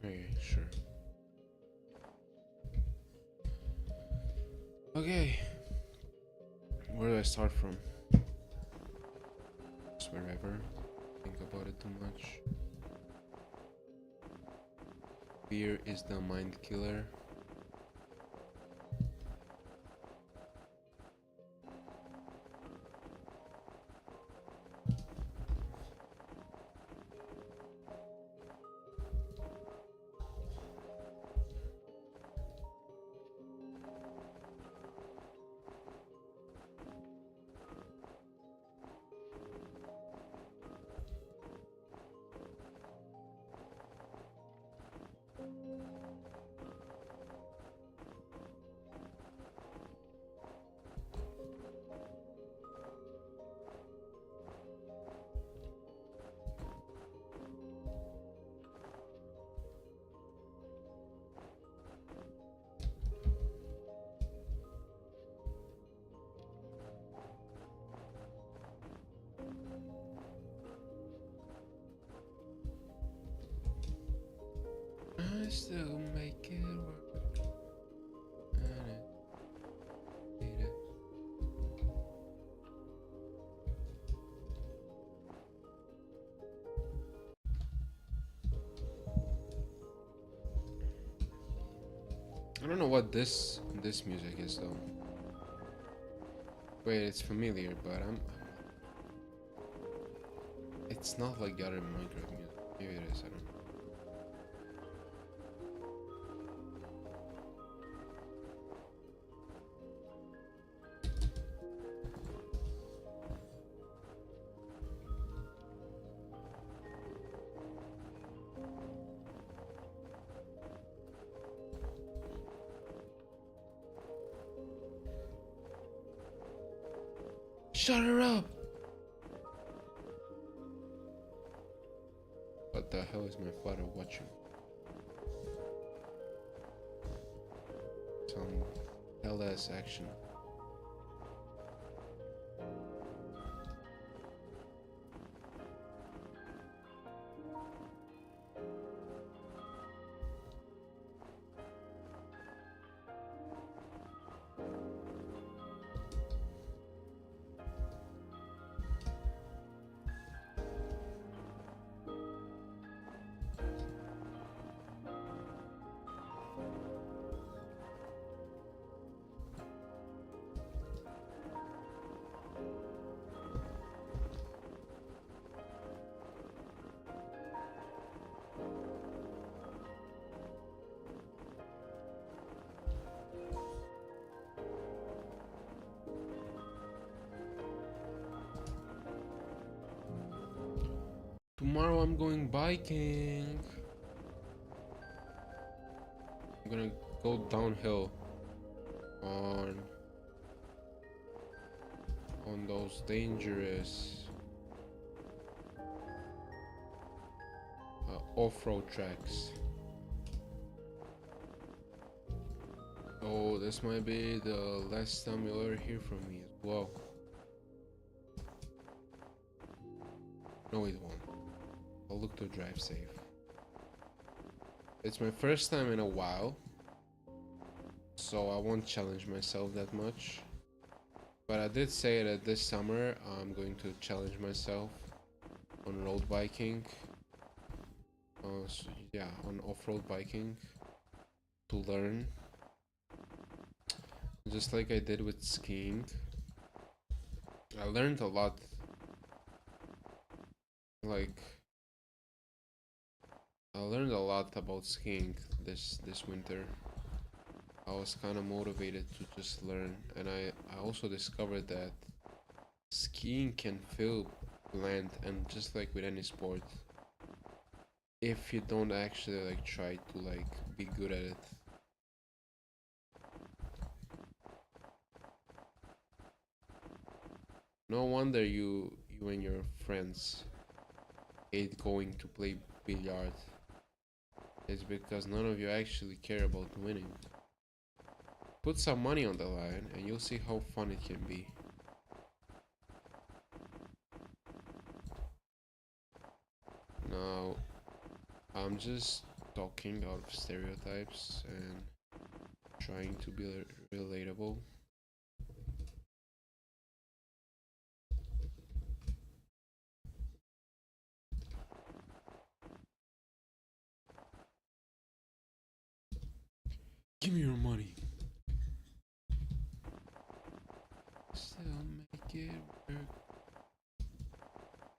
Speaker 1: Okay, sure. Okay. Where do I start from? Just wherever. Think about it too much. Fear is the mind killer. I still make it work. I don't know what this music is though. Wait, it's familiar, but it's not like the other Minecraft music. Maybe it is. I don't know. Shut her up! What the hell is my father watching? Some hell-ass action. Tomorrow I'm going biking. I'm gonna go downhill on those dangerous off-road tracks. So this might be the last time you'll ever hear from me as well. No, it won't. I'll look to drive safe. It's my first time in a while, so I won't challenge myself that much. But I did say that this summer I'm going to challenge myself on road biking. So yeah, on off-road biking to learn, just like I did with skiing. I learned a lot. Like I learned a lot about skiing this winter. I was kind of motivated to just learn, and I also discovered that skiing can feel bland, and just like with any sport, if you don't actually like try to like be good at it. No wonder you and your friends hate going to play billiard. It's because none of you actually care about winning. Put some money on the line and you'll see how fun it can be. Now, I'm just talking out of stereotypes and trying to be relatable. Give me your money. Still make it work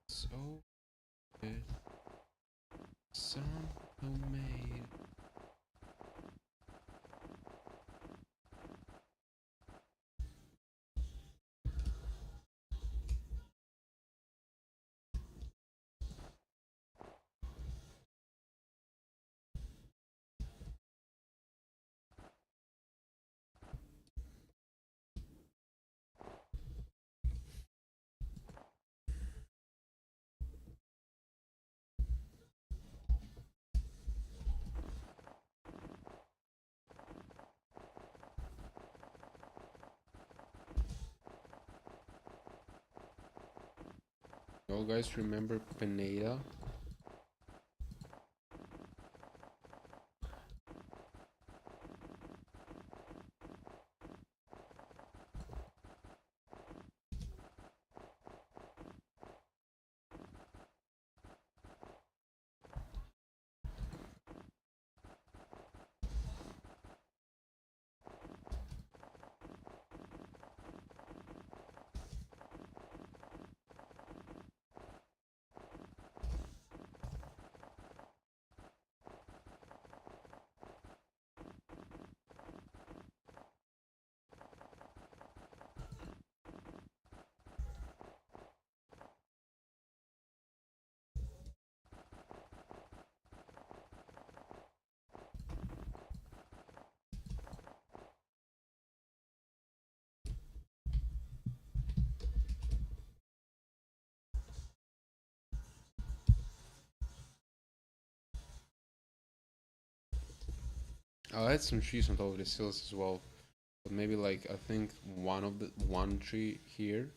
Speaker 1: so good. Some homemade. Y'all guys remember Pineda? I'll add some trees on top of the hills as well. But maybe like I think one tree here,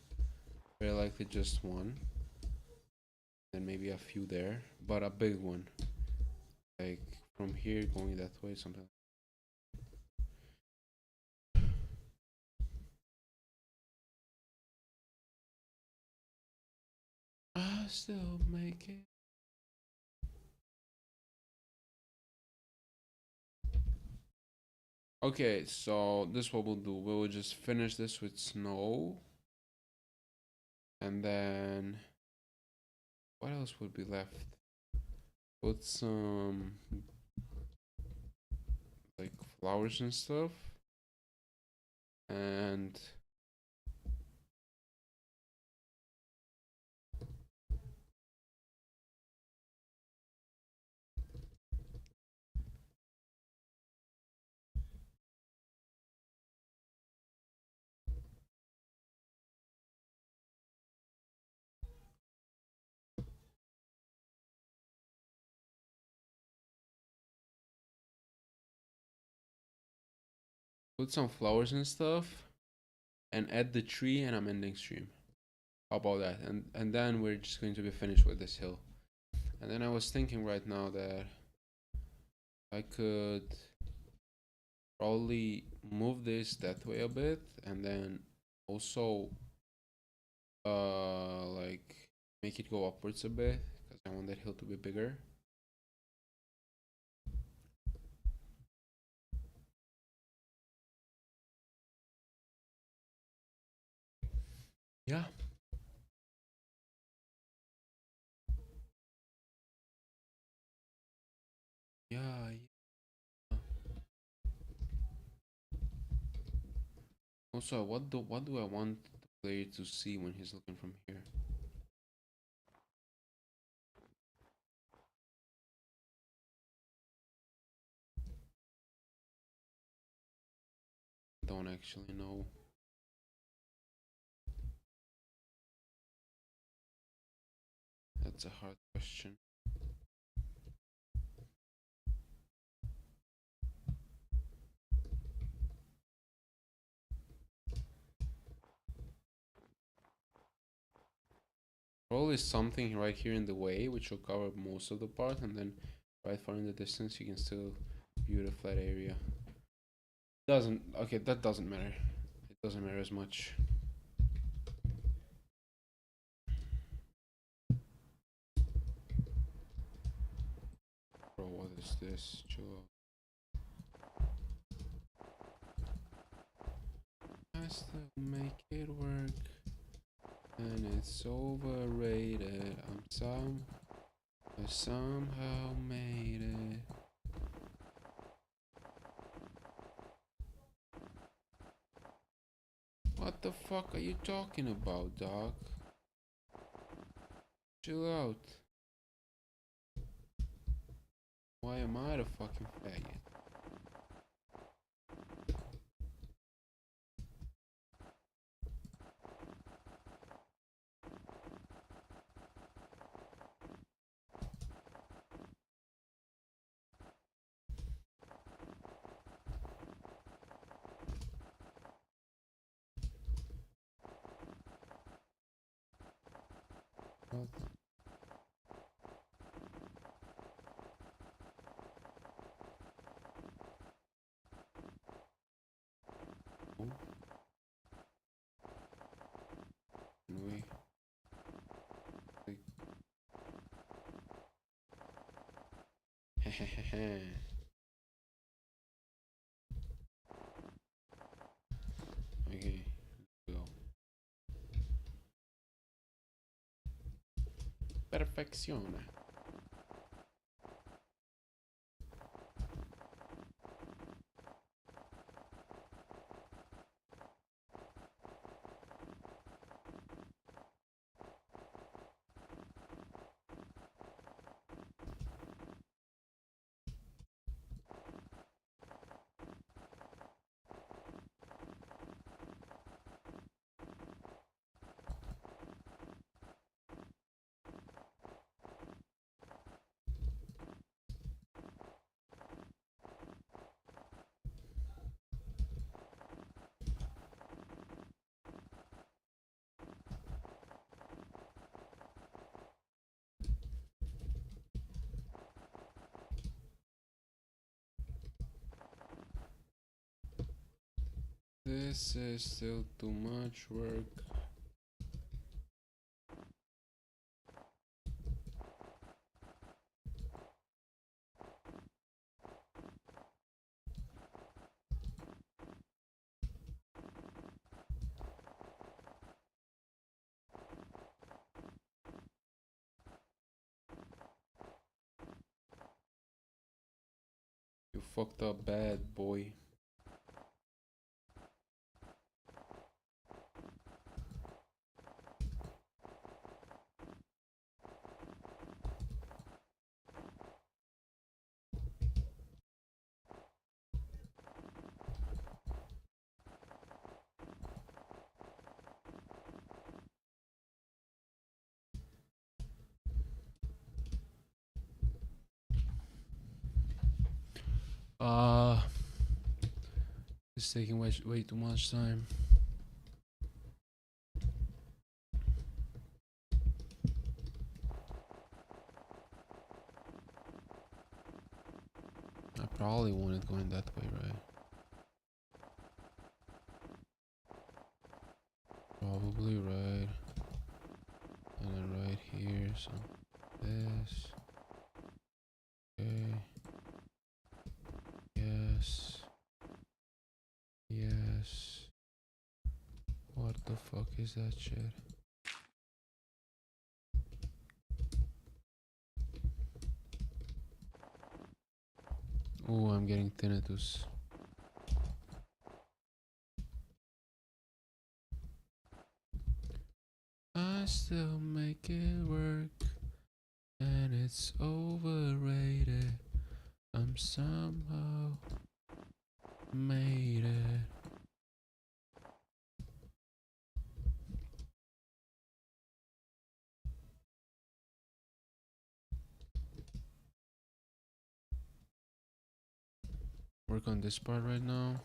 Speaker 1: very likely just one, and maybe a few there, but a big one, like from here going that way, something. I still make it. Okay, so this is what we'll do. We'll just finish this with snow, and then what else would be left? Put some like flowers and stuff, and put some flowers and stuff, and add the tree, and I'm ending stream. How about that? And then we're just going to be finished with this hill. And then I was thinking right now that I could probably move this that way a bit, and then also like make it go upwards a bit because I want that hill to be bigger. Yeah. Yeah, yeah. Also, what do I want the player to see when he's looking from here? Don't actually know. That's a hard question. Probably something right here in the way, which will cover most of the part, and then right far in the distance, you can still view the flat area. Doesn't, okay, that doesn't matter. It doesn't matter as much. Bro, what is this? Chill out. Has to make it work, and it's overrated. I somehow made it. What the fuck are you talking about, dog? Chill out. Why am I the fucking faggot? What? Oh, can we? Like, okay, go. Perfecciona. This is still too much work. You fucked up bad, boy. Uh, it's taking way too much time. probably want it going that way, right? Probably right. And then right here, so this. Okay. Yes. Yes. What the fuck is that shit? Oh, I'm getting tinnitus. I still make it work, and it's overrated. I'm somehow made it. Work on this part right now.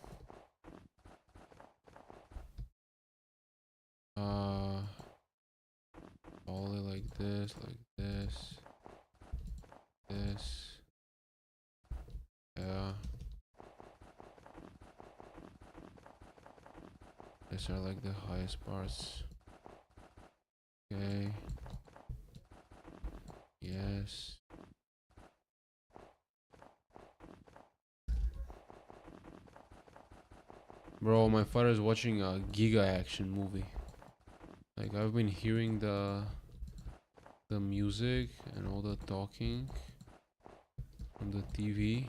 Speaker 1: All it like this, this. Yeah. These are like the highest parts. Okay. Yes. Bro, my father's watching a Giga action movie. Like I've been hearing the music and all the talking on the TV.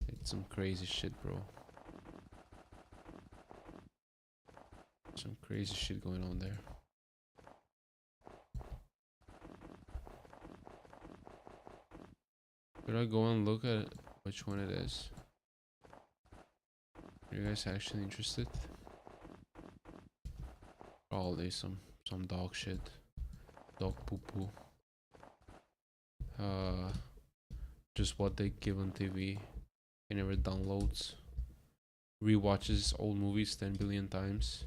Speaker 1: It's some crazy shit, bro. Some crazy shit going on there. Should I go and look at which one it is? Are you guys actually interested? Probably some dog shit. Dog poo poo. Just what they give on TV. He never downloads. Rewatches old movies 10 billion times.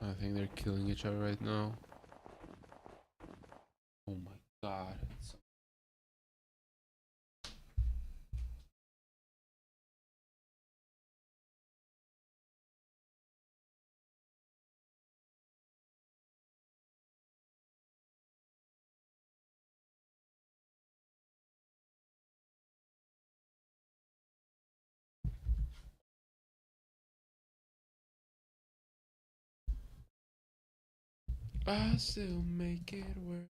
Speaker 1: I think they're killing each other right now. Oh my god. I still make it work.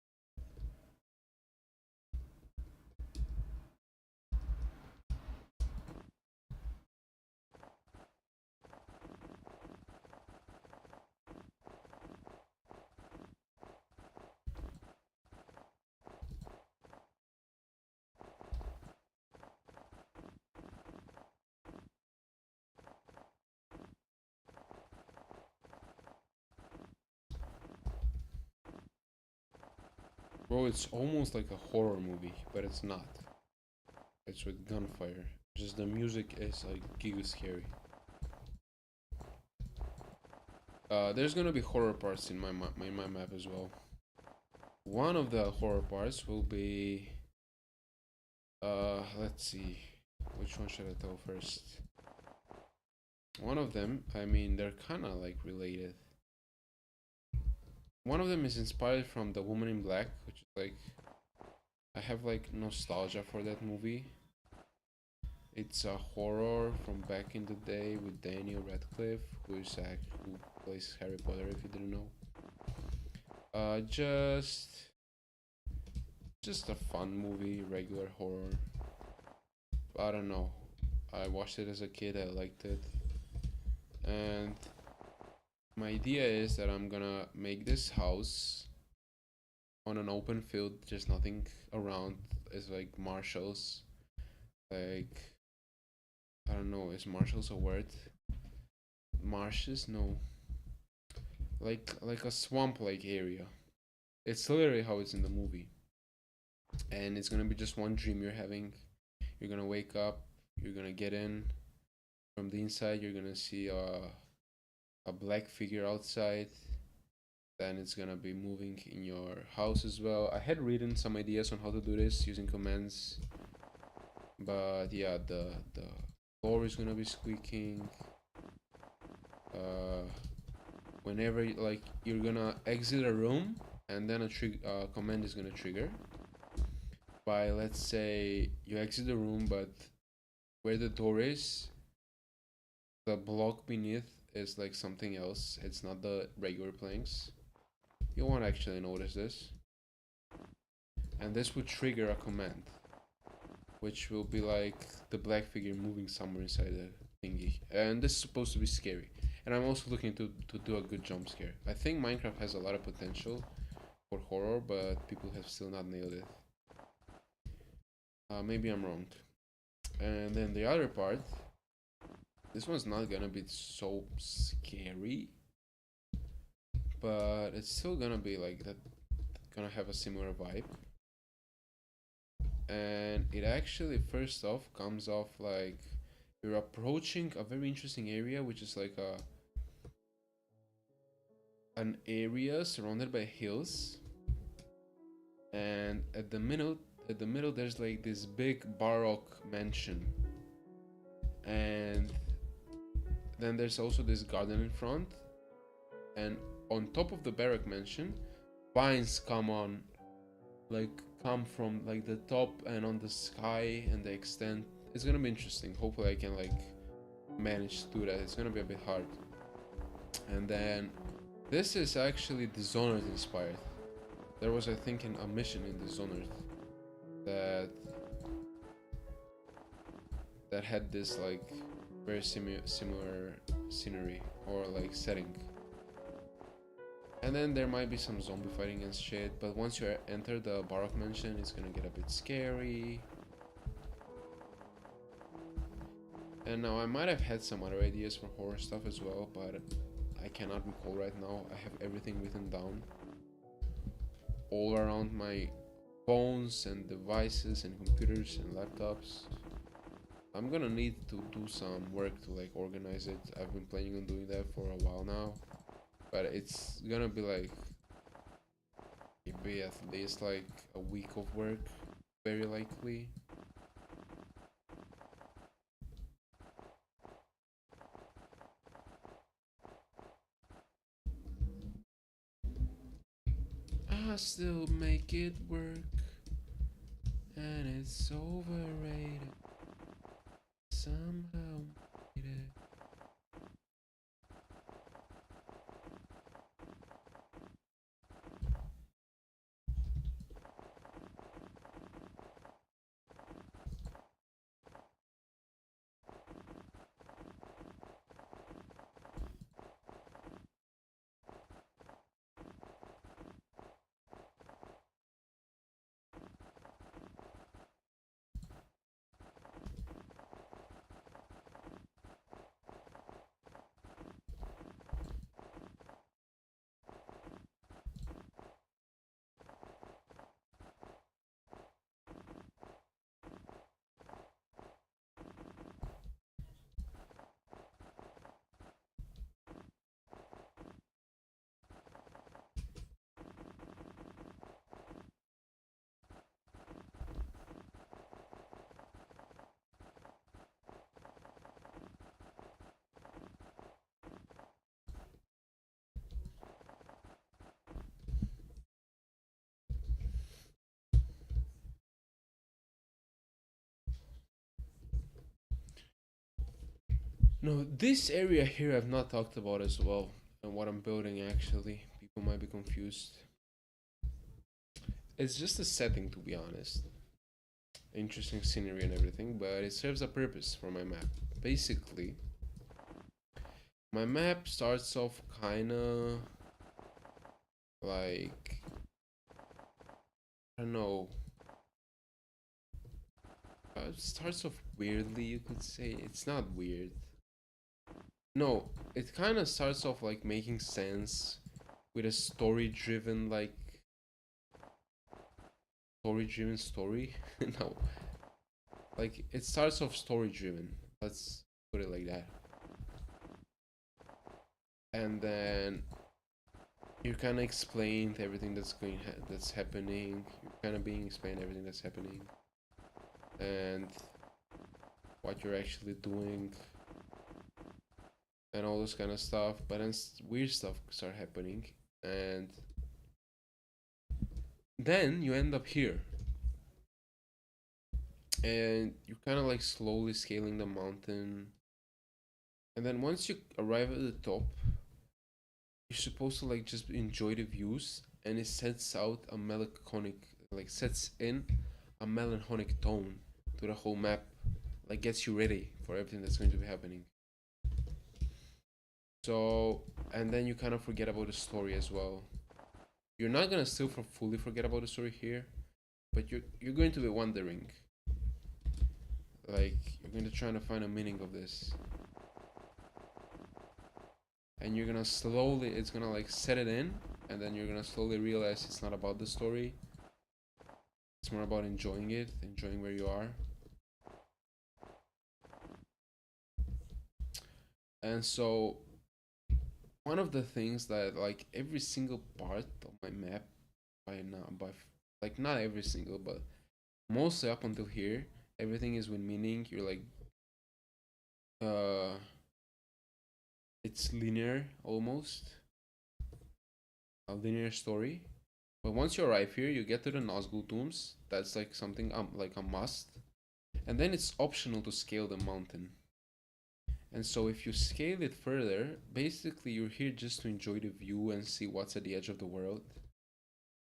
Speaker 1: Bro, it's almost like a horror movie, but it's not. It's with gunfire. Just the music is like giga scary. There's gonna be horror parts in my map as well. One of the horror parts will be let's see. Which one should I tell first? One of them, I mean, they're kind of like related. One of them is inspired from The Woman in Black, which is like I have like nostalgia for that movie. It's a horror from back in the day with Daniel Radcliffe, who plays Harry Potter. If you didn't know, just a fun movie, regular horror. I don't know. I watched it as a kid. I liked it, and my idea is that I'm gonna make this house on an open field, just nothing around. It's like marshalls, like I don't know. Is marshalls a word? Marshes? No. Like a swamp like area. It's literally how it's in the movie. and it's gonna be just one dream you're having. You're gonna wake up, you're gonna get in from the inside, you're gonna see a black figure outside. Then it's gonna be moving in your house as well. I had written some ideas on how to do this using commands, but yeah, the door is gonna be squeaking. Uh, Whenever like you're gonna exit a room, and then a command is gonna trigger. By, let's say you exit the room, but where the door is, the block beneath is like something else. It's not the regular planks. You won't actually notice this. And this would trigger a command, which will be like the black figure moving somewhere inside the thingy. And this is supposed to be scary. And I'm also looking to do a good jump scare. I think Minecraft has a lot of potential for horror, but people have still not nailed it. Maybe I'm wrong. And then the other part, this one's not gonna be so scary, but it's still gonna be like that, gonna have a similar vibe. And it actually, first off, comes off like you're approaching a very interesting area, which is like an area surrounded by hills, and at the middle there's like this big baroque mansion, and then there's also this garden in front, and on top of the baroque mansion, vines come from like the top and on the sky, and they extend. It's gonna be interesting. Hopefully I can like manage to do that. It's gonna be a bit hard. And then this is actually Dishonored inspired. There was, I think, a mission in Dishonored that had this like very similar scenery or like setting. And then there might be some zombie fighting and shit, but once you enter the Baroque mansion, it's gonna get a bit scary. And now I might have had some other ideas for horror stuff as well, but I cannot recall right now. I have everything written down all around my phones and devices and computers and laptops. I'm gonna need to do some work to like organize it. I've been planning on doing that for a while now, but it's gonna be like maybe at least like a week of work, very likely. I still make it work, and it's overrated. Somehow made it. No, this area here I've not talked about as well, and what I'm building actually. People might be confused. It's just a setting, to be honest. Interesting scenery and everything, but it serves a purpose for my map. Basically, my map starts off kinda like, I don't know. It starts off weirdly, you could say. It's not weird. No, it kind of starts off like making sense with a story driven like story driven story. No, like it starts off story driven, let's put it like that, and then you kind of explained everything that's happening. You're kind of being explained everything that's happening and what you're actually doing and all this kind of stuff. But then weird stuff start happening, and then you end up here, and you're kind of like slowly scaling the mountain. And then once you arrive at the top, you're supposed to like just enjoy the views, and it sets out a melancholic, like sets in a melancholic tone to the whole map, like gets you ready for everything that's going to be happening. So, and then you kind of forget about the story as well. You're not gonna still fully forget about the story here, but you're going to be wondering, like you're going to try to find a meaning of this, and you're gonna slowly, it's gonna like set it in, and then you're gonna slowly realize it's not about the story. It's more about enjoying it, enjoying where you are. And so one of the things that like every single part of my map by now, like not every single, but mostly up until here, everything is with meaning. You're like uh it's linear, almost a linear story. But once you arrive here, you get to the Nazgul tombs. That's like something like a must. And then it's optional to scale the mountain. And so if you scale it further, basically you're here just to enjoy the view and see what's at the edge of the world.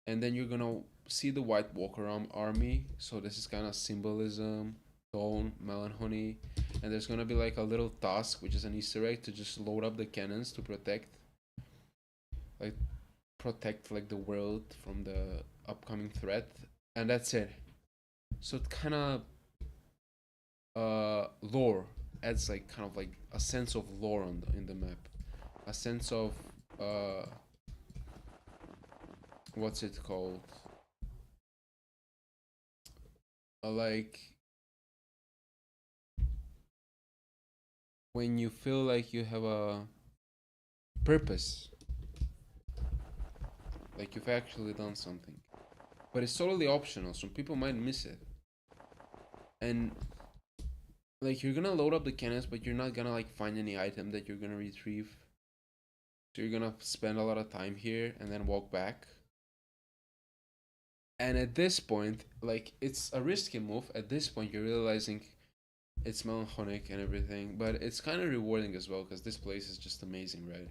Speaker 1: And then you're gonna see the White Walker army. So this is kind of symbolism, tone, melancholy. And there's gonna be like a little task, which is an Easter egg, to just load up the cannons to like protect like the world from the upcoming threat. And that's it. So it kind of lore adds like kind of like a sense of lore in the map, a sense of uh what's it called, like when you feel like you have a purpose, like you've actually done something, but it's totally optional. Some people might miss it, and like you're gonna load up the cannons, but you're not gonna like find any item that you're gonna retrieve. So you're gonna spend a lot of time here and then walk back. And at this point, like it's a risky move. At this point, you're realizing it's melancholic and everything, but it's kind of rewarding as well because this place is just amazing, right?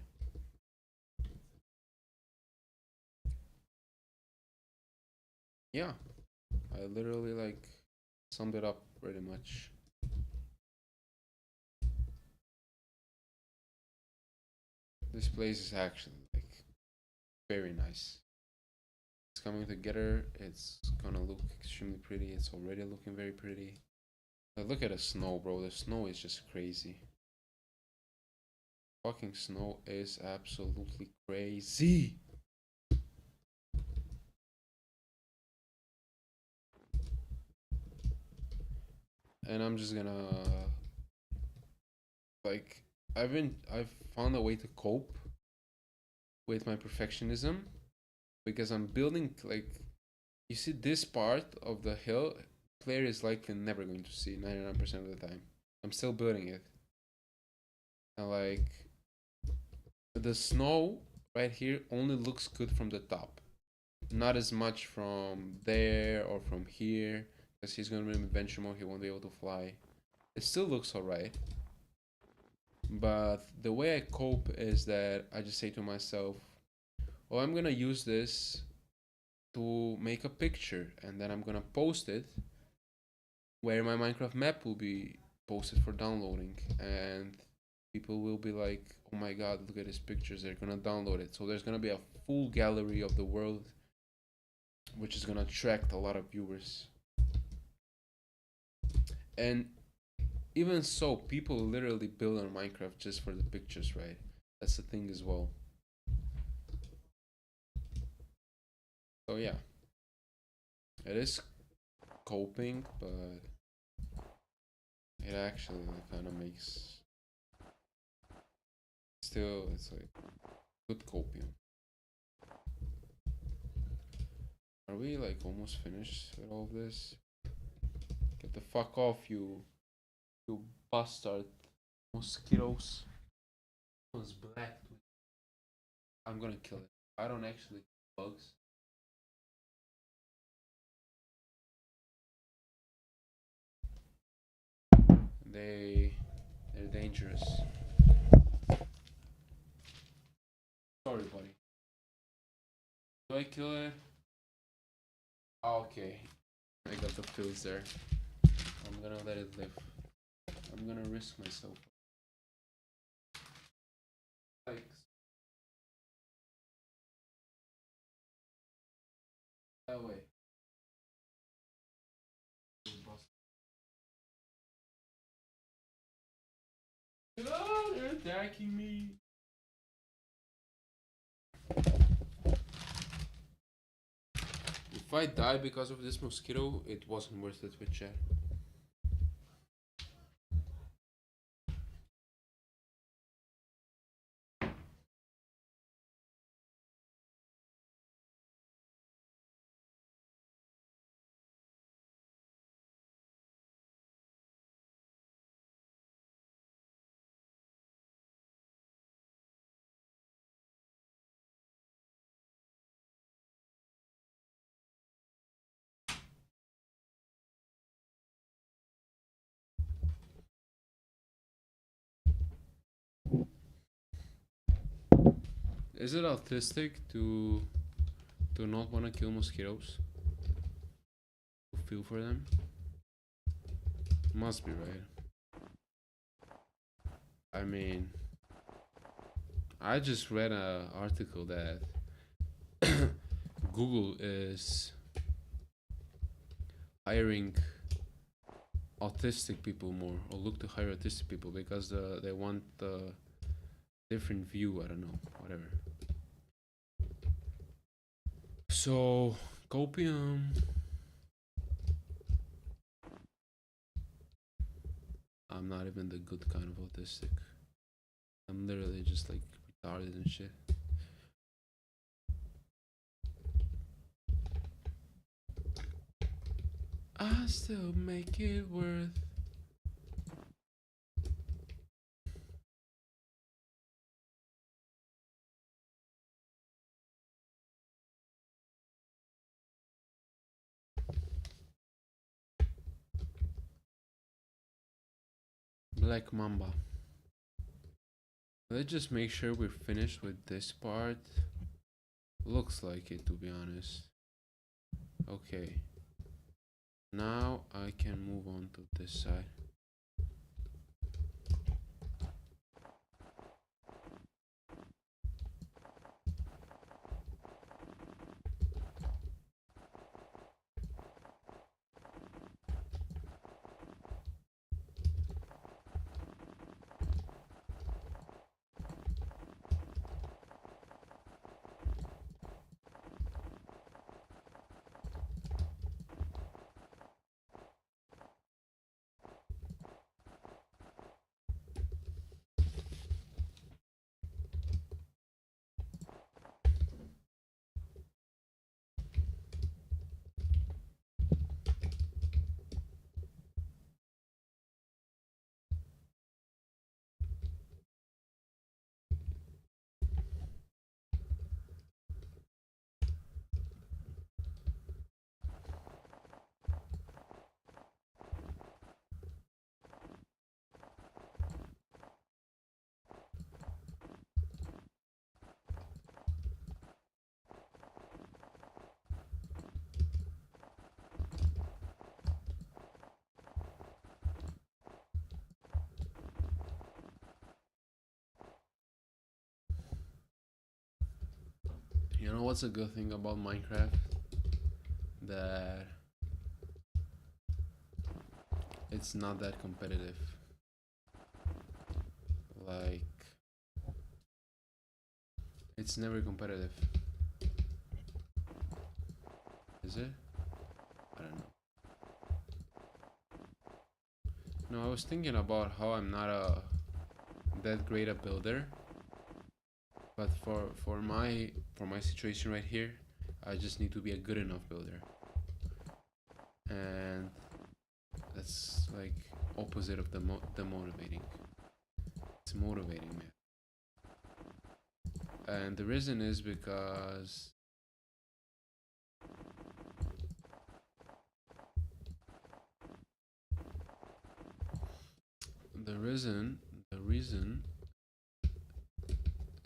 Speaker 1: Yeah, I literally like summed it up pretty much. This place is actually like very nice. It's coming together. It's gonna look extremely pretty. It's already looking very pretty. Like, look at the snow, bro. The snow is just crazy. Fucking snow is absolutely crazy. And I'm just gonna like I've found a way to cope with my perfectionism because I'm building like, you see this part of the hill, player is likely never going to see 99% of the time. I'm still building it. And like the snow right here only looks good from the top. Not as much from there or from here. Because he's gonna be in adventure mode, he won't be able to fly. It still looks alright. But the way I cope is that I just say to myself, oh, I'm gonna use this to make a picture and then I'm gonna post it where my Minecraft map will be posted for downloading, and people will be like, oh my god, look at these pictures, they're gonna download it. So there's gonna be a full gallery of the world, which is gonna attract a lot of viewers. And even so, people literally build on Minecraft just for the pictures, right? That's the thing as well. So yeah, It is coping, but it actually like, kind of makes. Still, it's like good coping. Are we like almost finished with all this? Get the fuck off, you bastard mosquitoes. One's black. I'm gonna kill it. I don't actually kill bugs. They're dangerous. Sorry, buddy. Do I kill it? Oh, okay. I got the pills there. I'm gonna let it live. I'm gonna risk myself. Like that way. Oh, they're attacking me. If I die because of this mosquito, it wasn't worth it with chat. Is it autistic to not want to kill mosquitoes? To feel for them? Must be, right? I mean, I just read an article that Google is hiring autistic people more, or look to hire autistic people because they want the different view. I don't know, whatever. So copium. I'm not even the good kind of autistic. I'm literally just like retarded and shit. I still make it worth. Black Mamba. Let's just make sure we're finished with this part. Looks like it, to be honest. Okay. Now I can move on to this side. You know what's a good thing about Minecraft? That it's not that competitive. Like, it's never competitive. Is it? don't know. No, I was thinking about how I'm not that great a builder, but for my situation right here, I just need to be a good enough builder, and that's like opposite of the motivating. It's motivating, man. And the reason is because the reason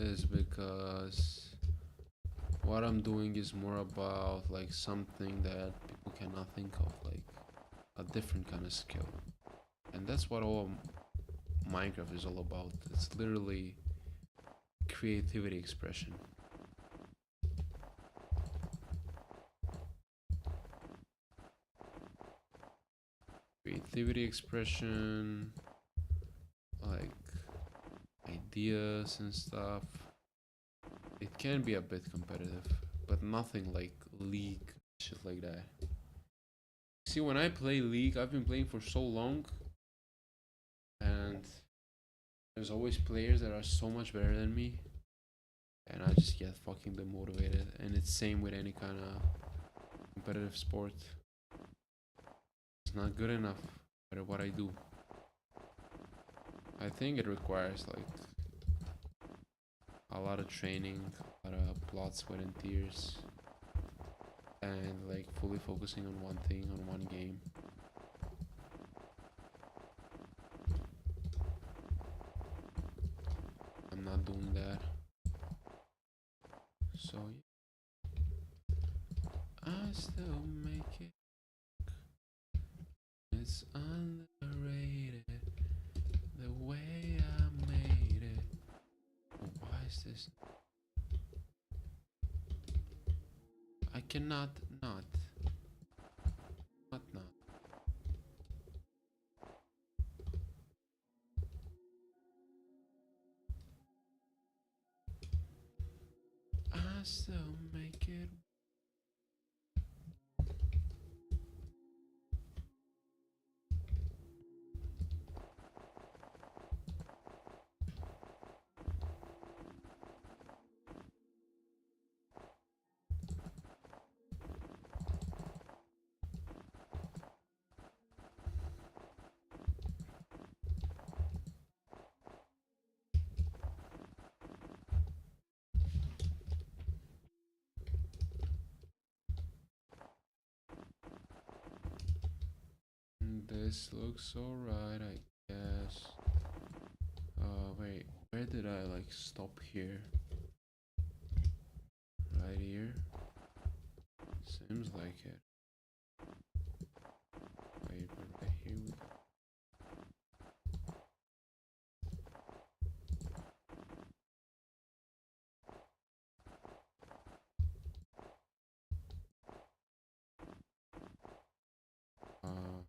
Speaker 1: is because what I'm doing is more about like something that people cannot think of, like a different kind of skill. And that's what all Minecraft is all about. It's literally creativity expression. Creativity expression, like ideas and stuff. It can be a bit competitive, but nothing like League, shit like that. See, when I play League, I've been playing for so long, and there's always players that are so much better than me, and I just get fucking demotivated. And it's same with any kind of competitive sport. It's not good enough for what I do. I think it requires like a lot of training, a lot of blood, sweat, and tears, and like fully focusing on one thing, on one game. I'm not doing that. So yeah, I still make it. It's underrated the way I made it. Why is this? I cannot not. Not. I still make it. This looks alright, I guess. Wait, where did I like stop here? Right here? Seems like it. Wait, but right here we go. Uh,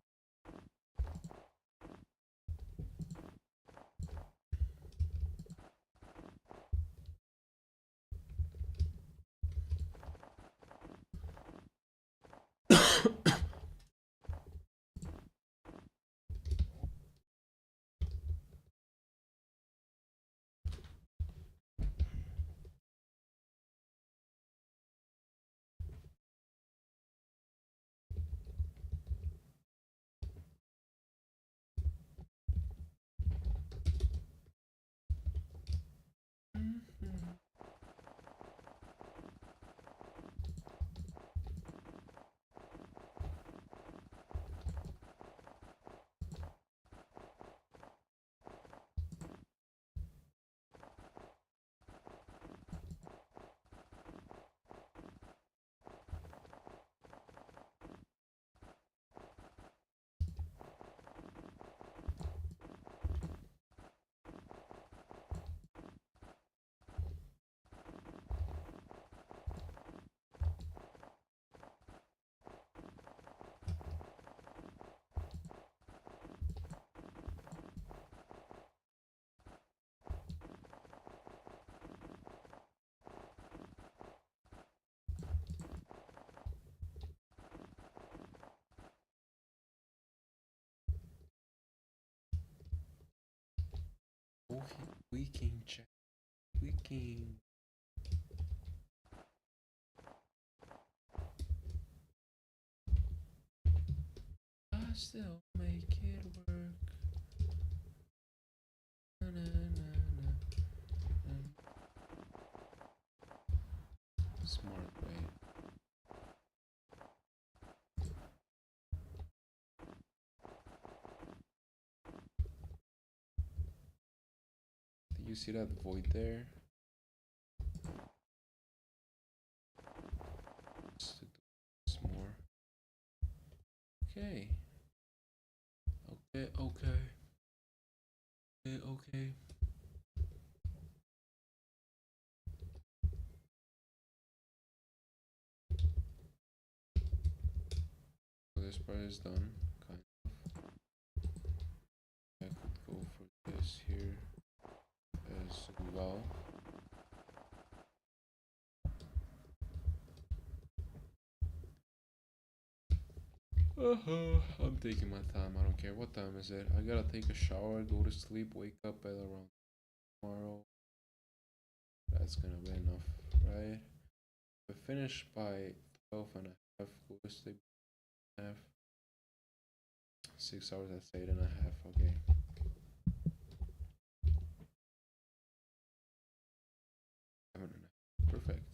Speaker 1: Oh, weaking check. Weaking. I still make it work. Na, na, na, na. Smart way. Do you see that void there? Just to do this more. Okay. Okay, okay. Okay, okay. So this part is done, kind of. I could go for this here as well. I'm taking my time. I don't care what time is it. I gotta take a shower, go to sleep, wake up at around tomorrow. That's gonna be enough, right? If I finish by 12 and a half, go to sleep half. 6 hours, that's 8.5. Okay. 7.5. Perfect.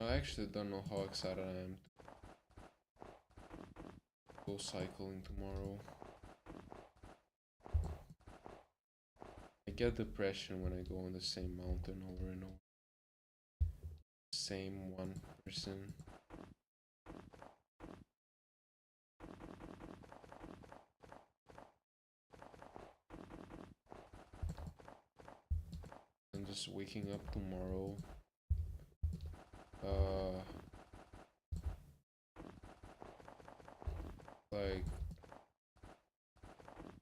Speaker 1: I actually don't know how excited I am to go cycling tomorrow. I get depression when I go on the same mountain over and over. Same one person. And just waking up tomorrow. Like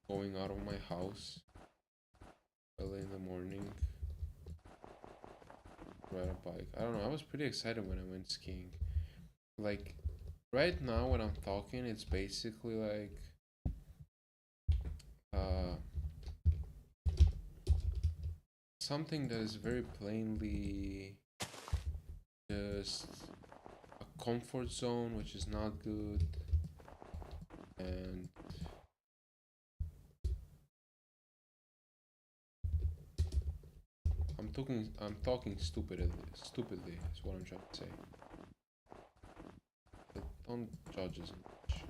Speaker 1: going out of my house early in the morning, ride a bike. I don't know, I was pretty excited when I went skiing. Like right now when I'm talking, it's basically like something that is very plainly just a comfort zone, which is not good. And I'm talking stupidly is what I'm trying to say. But don't judge as much.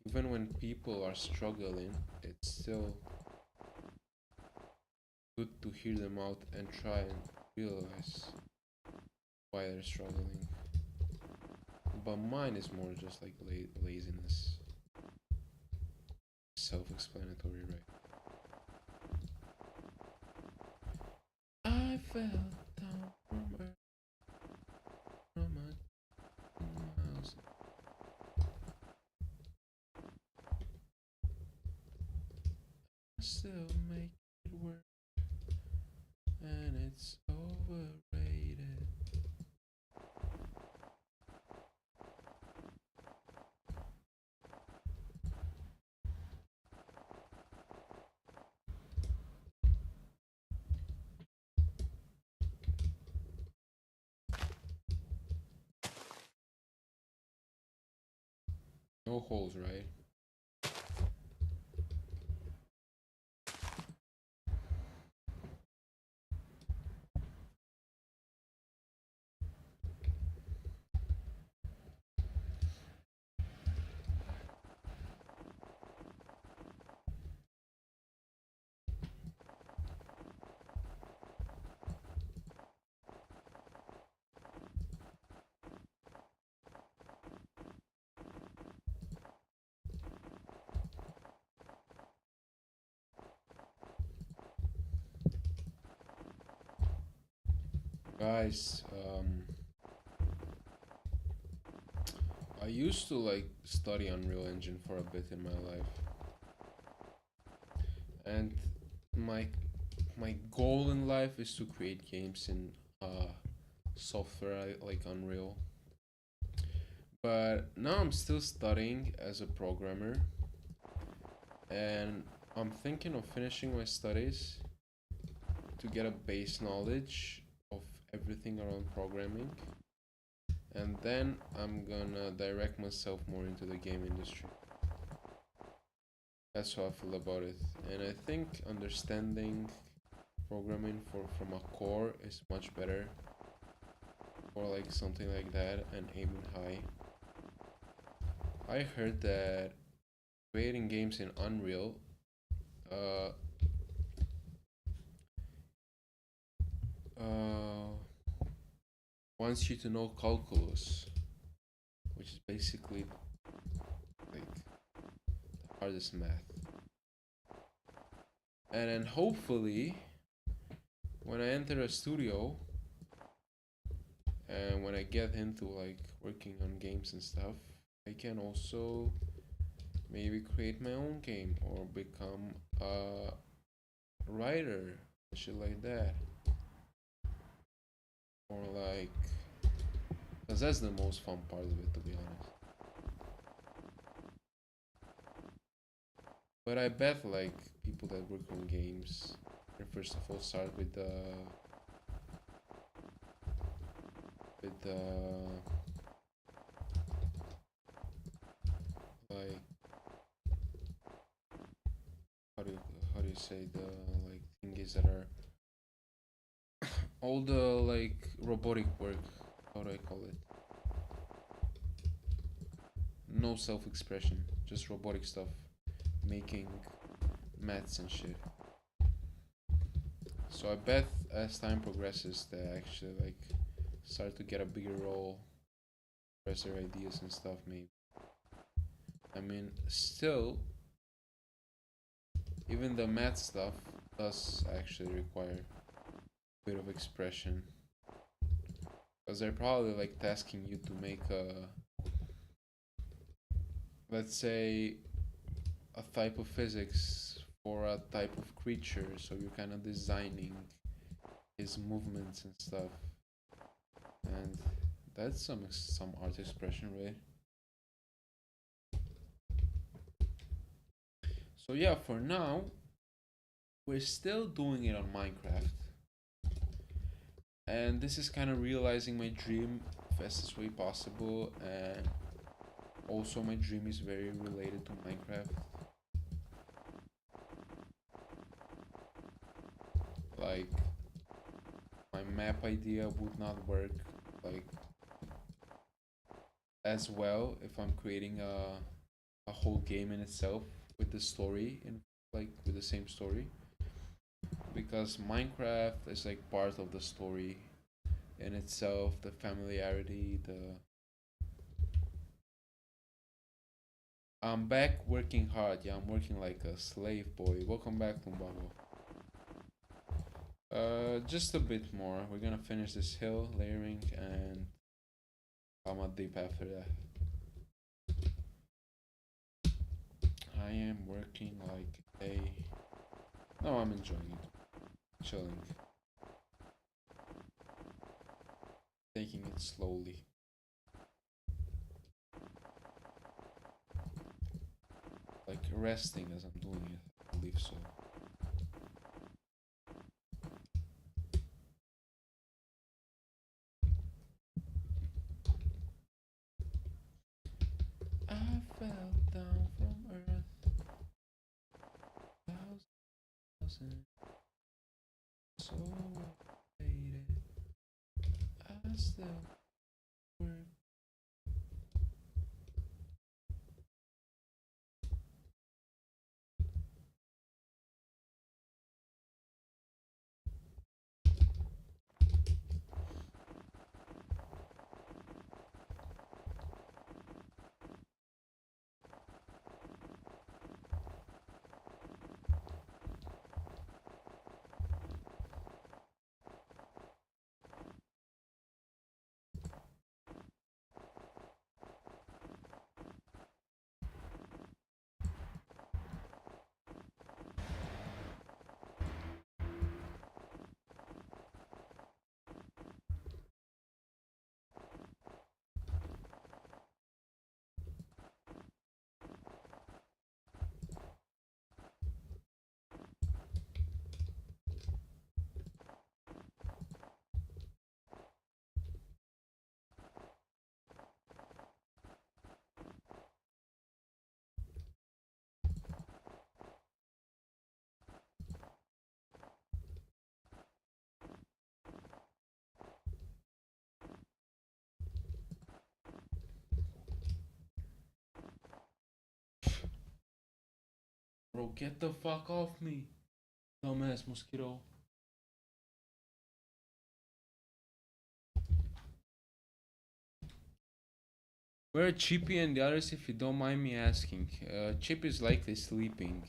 Speaker 1: Even when people are struggling, it's still good to hear them out and try and realize why they're struggling. But mine is more just like laziness. Self-explanatory, right? I fell down from my house. I still make it work, and it's overrated. No holes, right? Guys, I used to like study Unreal Engine for a bit in my life, and my my goal in life is to create games in software like Unreal. But now I'm still studying as a programmer, and I'm thinking of finishing my studies to get a base knowledge of everything around programming, and then I'm gonna direct myself more into the game industry. That's how I feel about it. And I think understanding programming from a core is much better for like something like that and aiming high. I heard that creating games in Unreal uh, uh, wants you to know calculus, which is basically like the hardest math. And then hopefully, when I enter a studio and when I get into like working on games and stuff, I can also maybe create my own game or become a writer, shit like that. Or like, because that's the most fun part of it, to be honest. But I bet like people that work on games, first of all start with the like how do you, how do you say the like thingies that are all the like robotic work. How do I call it? No self-expression, just robotic stuff, making maths and shit. So I bet as time progresses, they actually like start to get a bigger role, express their ideas and stuff. Maybe. I mean, still, even the math stuff does actually require a bit of expression, because they're probably like tasking you to make a, let's say, a type of physics for a type of creature. So you're kind of designing his movements and stuff, and that's some art expression, right? So yeah, for now, we're still doing it on Minecraft, and this is kind of realizing my dream fastest way possible, and also my dream is very related to Minecraft. Like my map idea would not work like as well if I'm creating a whole game in itself with the story in like with the same story, because Minecraft is like part of the story in itself, the familiarity, the I'm back working hard. Yeah, I'm working like a slave boy. Welcome back, Lumbago. Just a bit more. We're gonna finish this hill layering and come out deep after that. I am working like a. No, I'm enjoying it. Chilling. Taking it slowly. Like resting as I'm doing it. I believe so. I fell down from earth. Thousand. So faded. I still work. Bro, get the fuck off me. Dumbass mosquito. Where are Chippy and the others, if you don't mind me asking? Chip is likely sleeping,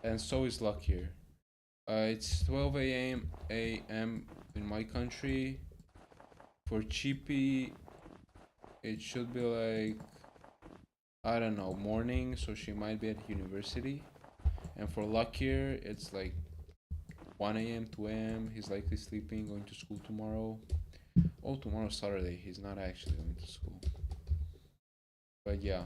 Speaker 1: and so is Luckier. It's 12 a.m. in my country. For Chippy, it should be like, I don't know, morning, so she might be at university. And for Luckier, it's like 1 a.m., 2 a.m. He's likely sleeping, going to school tomorrow. Oh, tomorrow's Saturday. He's not actually going to school. But yeah.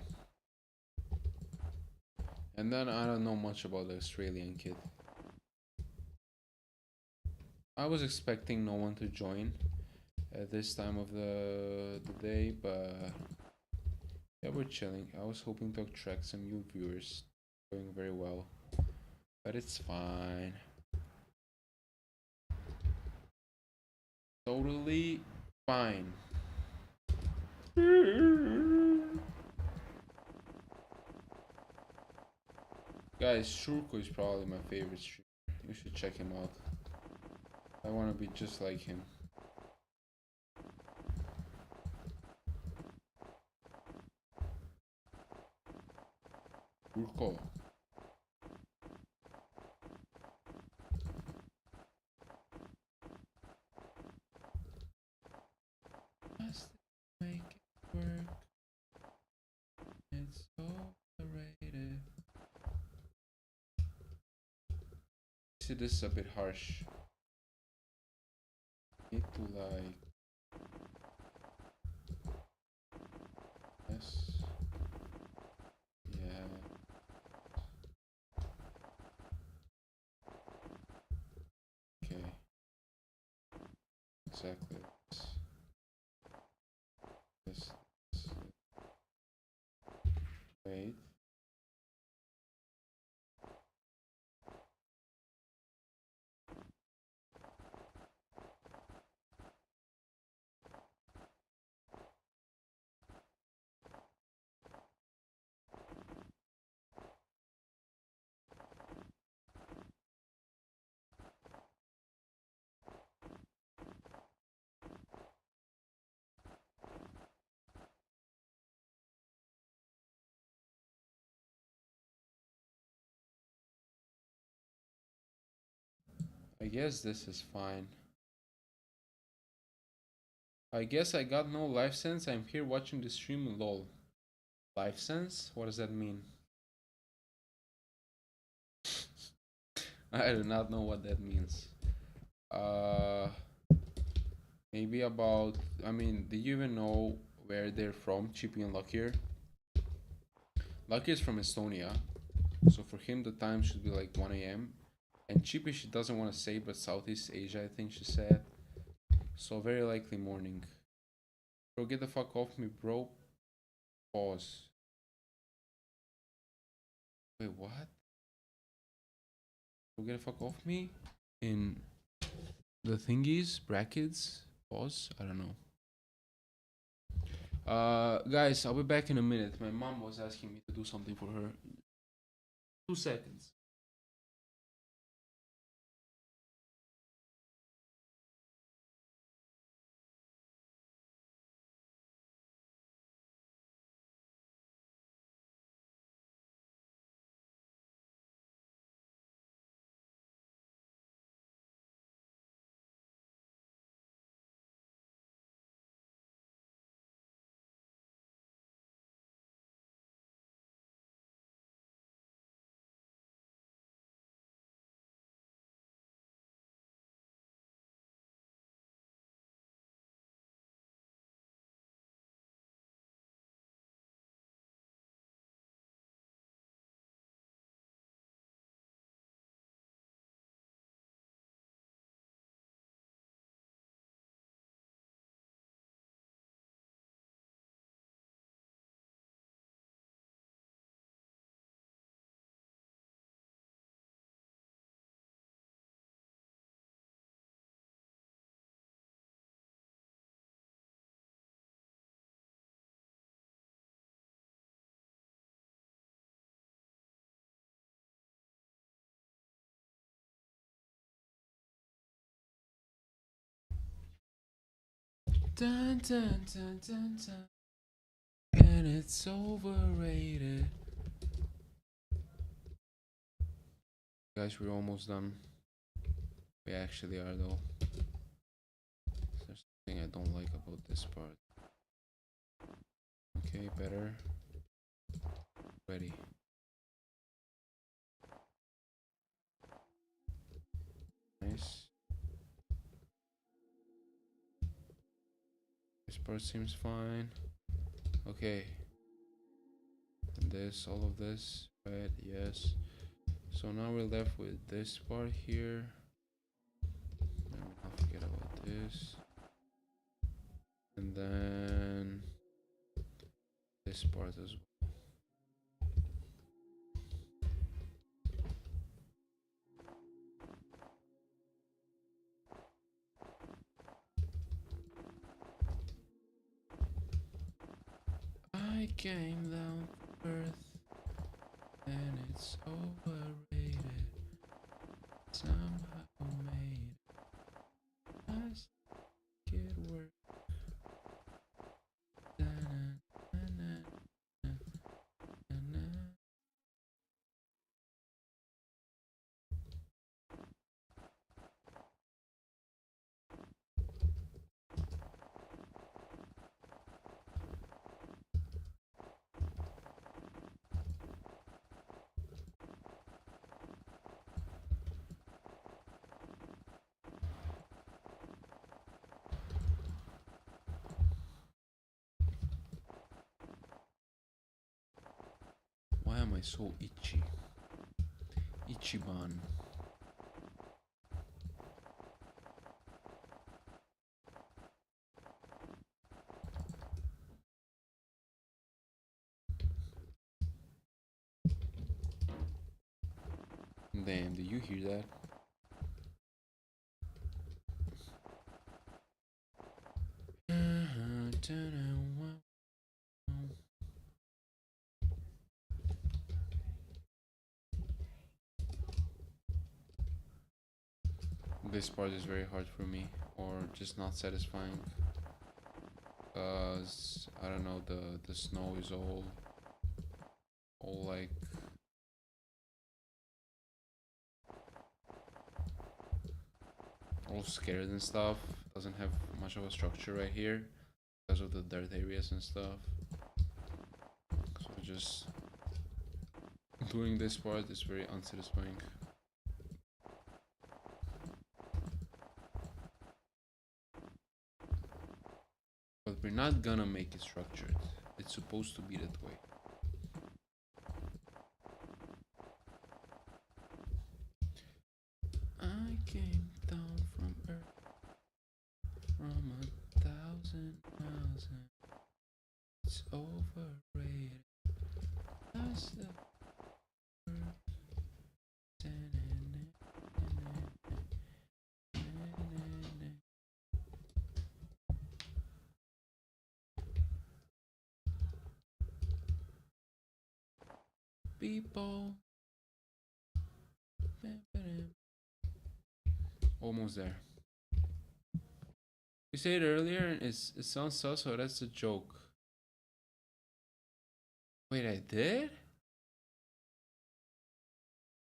Speaker 1: And then I don't know much about the Australian kid. I was expecting no one to join at this time of the day, but yeah, we're chilling. I was hoping to attract some new viewers. Going very well. But it's fine. Totally fine. Guys, Shurko is probably my favorite streamer. You should check him out. I want to be just like him. Shurko. Must make it work. It's overrated. See, this is a bit harsh. Need to like. Yes. Yeah. Okay. Exactly. This. This. Wait. I guess this is fine. I guess I got no life sense. I'm here watching the stream. Lol. Life sense? What does that mean? I do not know what that means. Uh, maybe about. I mean, do you even know where they're from? Chippy and Luckier. Luckier is from Estonia, so for him the time should be like 1 a.m. And Chippy she doesn't want to say, but Southeast Asia I think she said. So very likely morning. Bro, get the fuck off me, bro. Pause. Wait, what? Bro, get the fuck off me. In the thingies, brackets, pause. I don't know. Guys, I'll be back in a minute. My mom was asking me to do something for her. 2 seconds. Dun, dun, dun, dun, dun. And it's overrated. Guys, we're almost done. We actually are though. There's something I don't like about this part. Okay, better. Ready. Nice. This part seems fine. Okay. And this, all of this, right? Yes. So now we're left with this part here. I'll forget about this. And then this part as well. I came down to earth and it's overrated. Somehow made us get work. Why am I so itchy? Ichiban. Damn, do you hear that? This part is very hard for me, or just not satisfying. Cause I don't know, the snow is all like all scared and stuff. Doesn't have much of a structure right here because of the dirt areas and stuff. So just doing this part is very unsatisfying. But we're not gonna make it structured. It's supposed to be that way. I came down from Earth from 1,000 miles and it's overrated. That's the people. Almost there. You said it earlier and it sounds sus, so that's a joke. Wait, I did?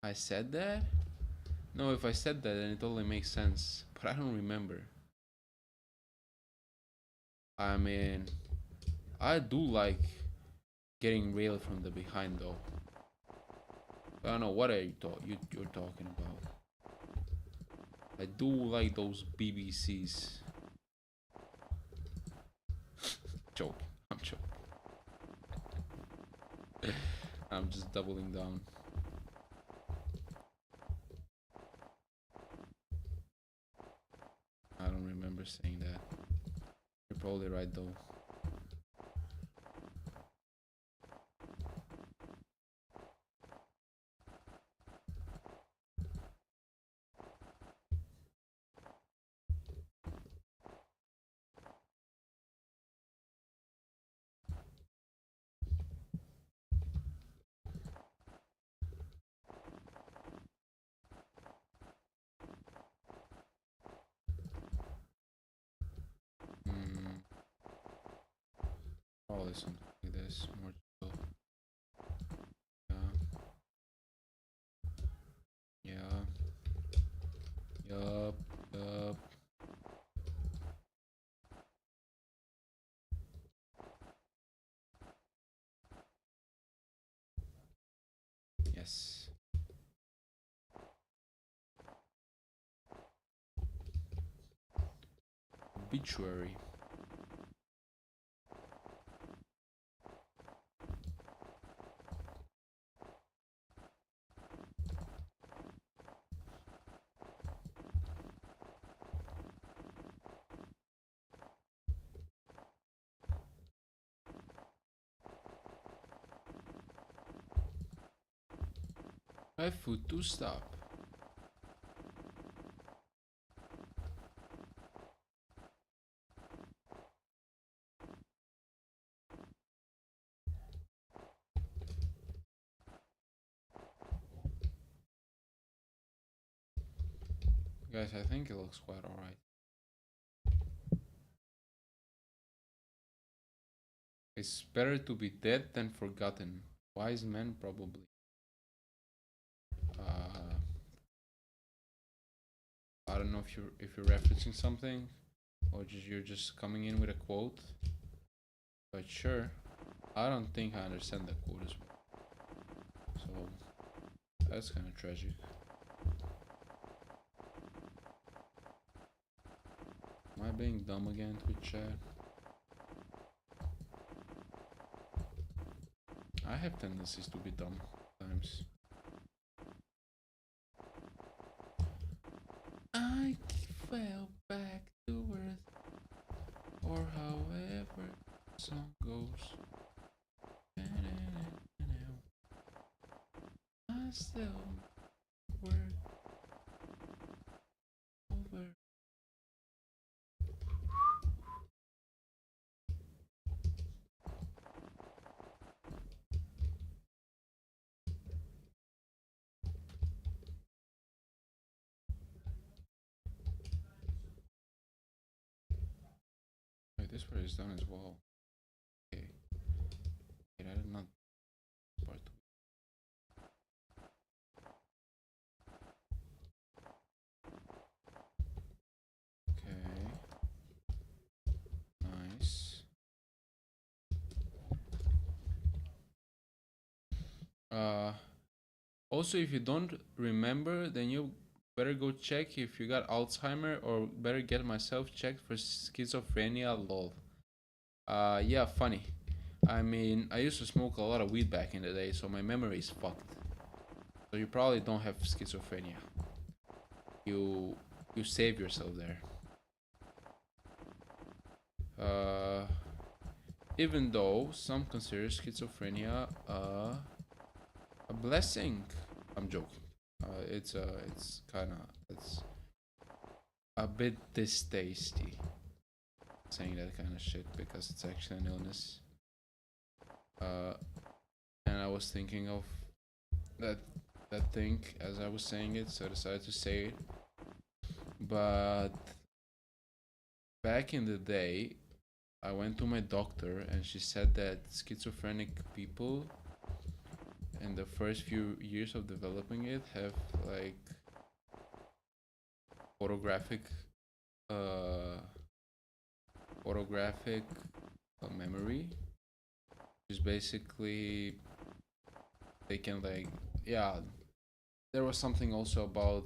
Speaker 1: I said that? No, if I said that, then it totally makes sense. But I don't remember. I mean, I do like getting railed from the behind, though. I don't know what are you're talking about. I do like those BBCs. Joking. I'm joking. I'm just doubling down. I don't remember saying that. You're probably right though. probably something like this. More chill. Yeah. Yup. Yup. Yes. Obituary. I have food to stop. Guys, I think it looks quite alright. It's better to be dead than forgotten. Wise men, probably. I don't know if you're referencing something, or you're just coming in with a quote. But sure, I don't think I understand the quote as well. So that's kind of tragic. Am I being dumb again, Twitch chat? I have tendencies to be dumb sometimes. I fell back to earth, or however the song goes. I still work over. Wait, this part is done as well. Okay. Wait, I did not part two. Okay. Nice. Also, if you don't remember, then you better go check if you got Alzheimer, or better get myself checked for schizophrenia. Lol. Yeah, funny. I mean, I used to smoke a lot of weed back in the day, so my memory is fucked. So you probably don't have schizophrenia. You save yourself there. Even though some consider schizophrenia a blessing. I'm joking. It's a bit distastey saying that kind of shit because it's actually an illness. And I was thinking of that thing as I was saying it, so I decided to say it. But back in the day, I went to my doctor and she said that schizophrenic people in the first few years of developing it have like photographic memory, which is basically they can like, yeah, there was something also about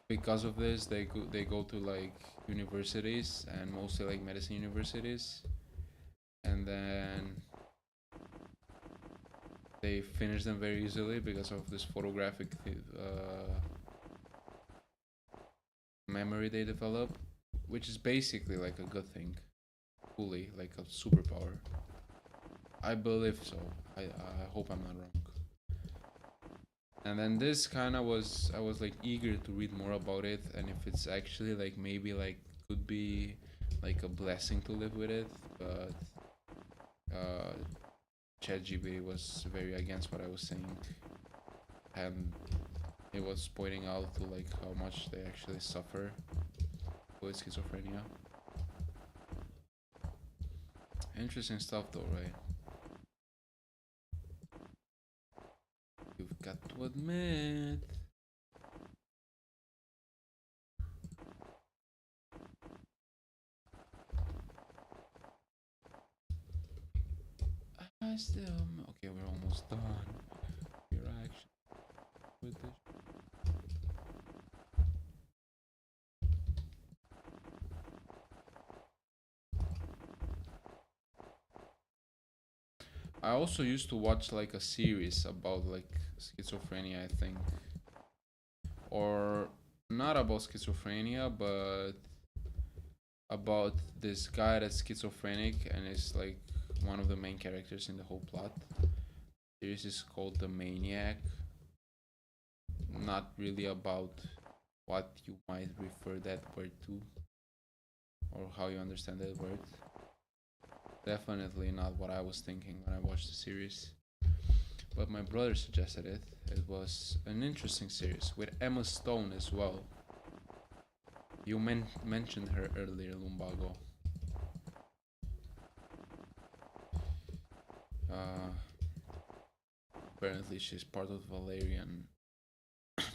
Speaker 1: because of this they go to like universities, and mostly like medicine universities, and then they finish them very easily because of this photographic memory they develop, which is basically like a good thing, fully like a superpower. I believe so. I hope I'm not wrong. And then this kind of was, I was like eager to read more about it, and if it's actually like maybe like could be like a blessing to live with it, but ChatGPT was very against what I was saying, and it was pointing out to like how much they actually suffer with schizophrenia. Interesting stuff though, right? You've got to admit. I still... Okay, we're almost done. Your action with this. I also used to watch like a series about like schizophrenia, I think. Or not about schizophrenia, but about this guy that's schizophrenic and is like one of the main characters in the whole plot. The series is called The Maniac. Not really about what you might refer that word to or how you understand that word. Definitely not what I was thinking when I watched the series. But my brother suggested it. It was an interesting series with Emma Stone as well. You mentioned her earlier, Lumbago. Apparently she's part of the Valerian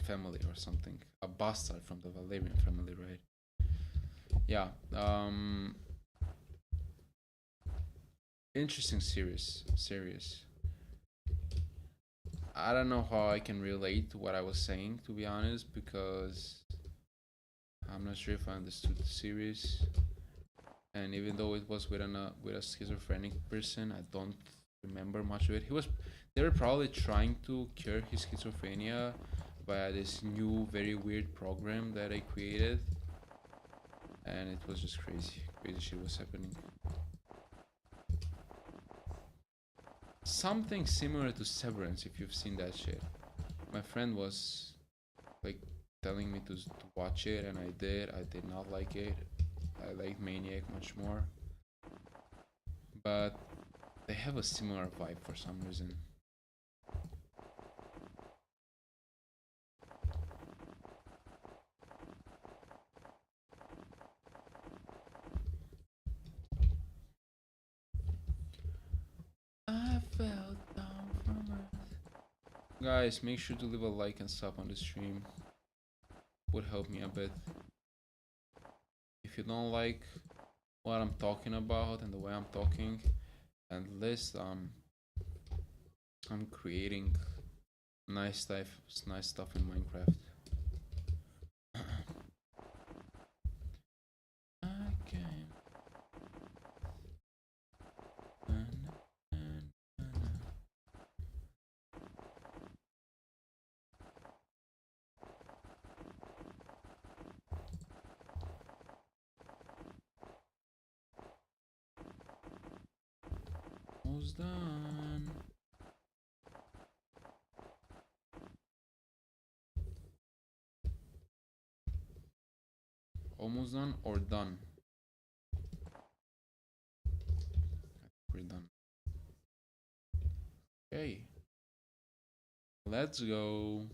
Speaker 1: family or something. A bastard from the Valerian family, right? Yeah. Interesting series. I don't know how I can relate to what I was saying, to be honest, because I'm not sure if I understood the series. And even though it was with a schizophrenic person, I don't remember much of it. They were probably trying to cure his schizophrenia via this new, very weird program that I created, and it was just crazy. Crazy shit was happening. Something similar to Severance, if you've seen that shit. My friend was like telling me to watch it, and I did. I did not like it. I like Maniac much more, but they have a similar vibe for some reason. I fell down from earth. Guys, make sure to leave a like and sub on the stream. Would help me a bit. If you don't like what I'm talking about and the way I'm talking, and list I'm creating nice stuff in Minecraft. Almost done. Almost done or done? We're done. Okay. Let's go.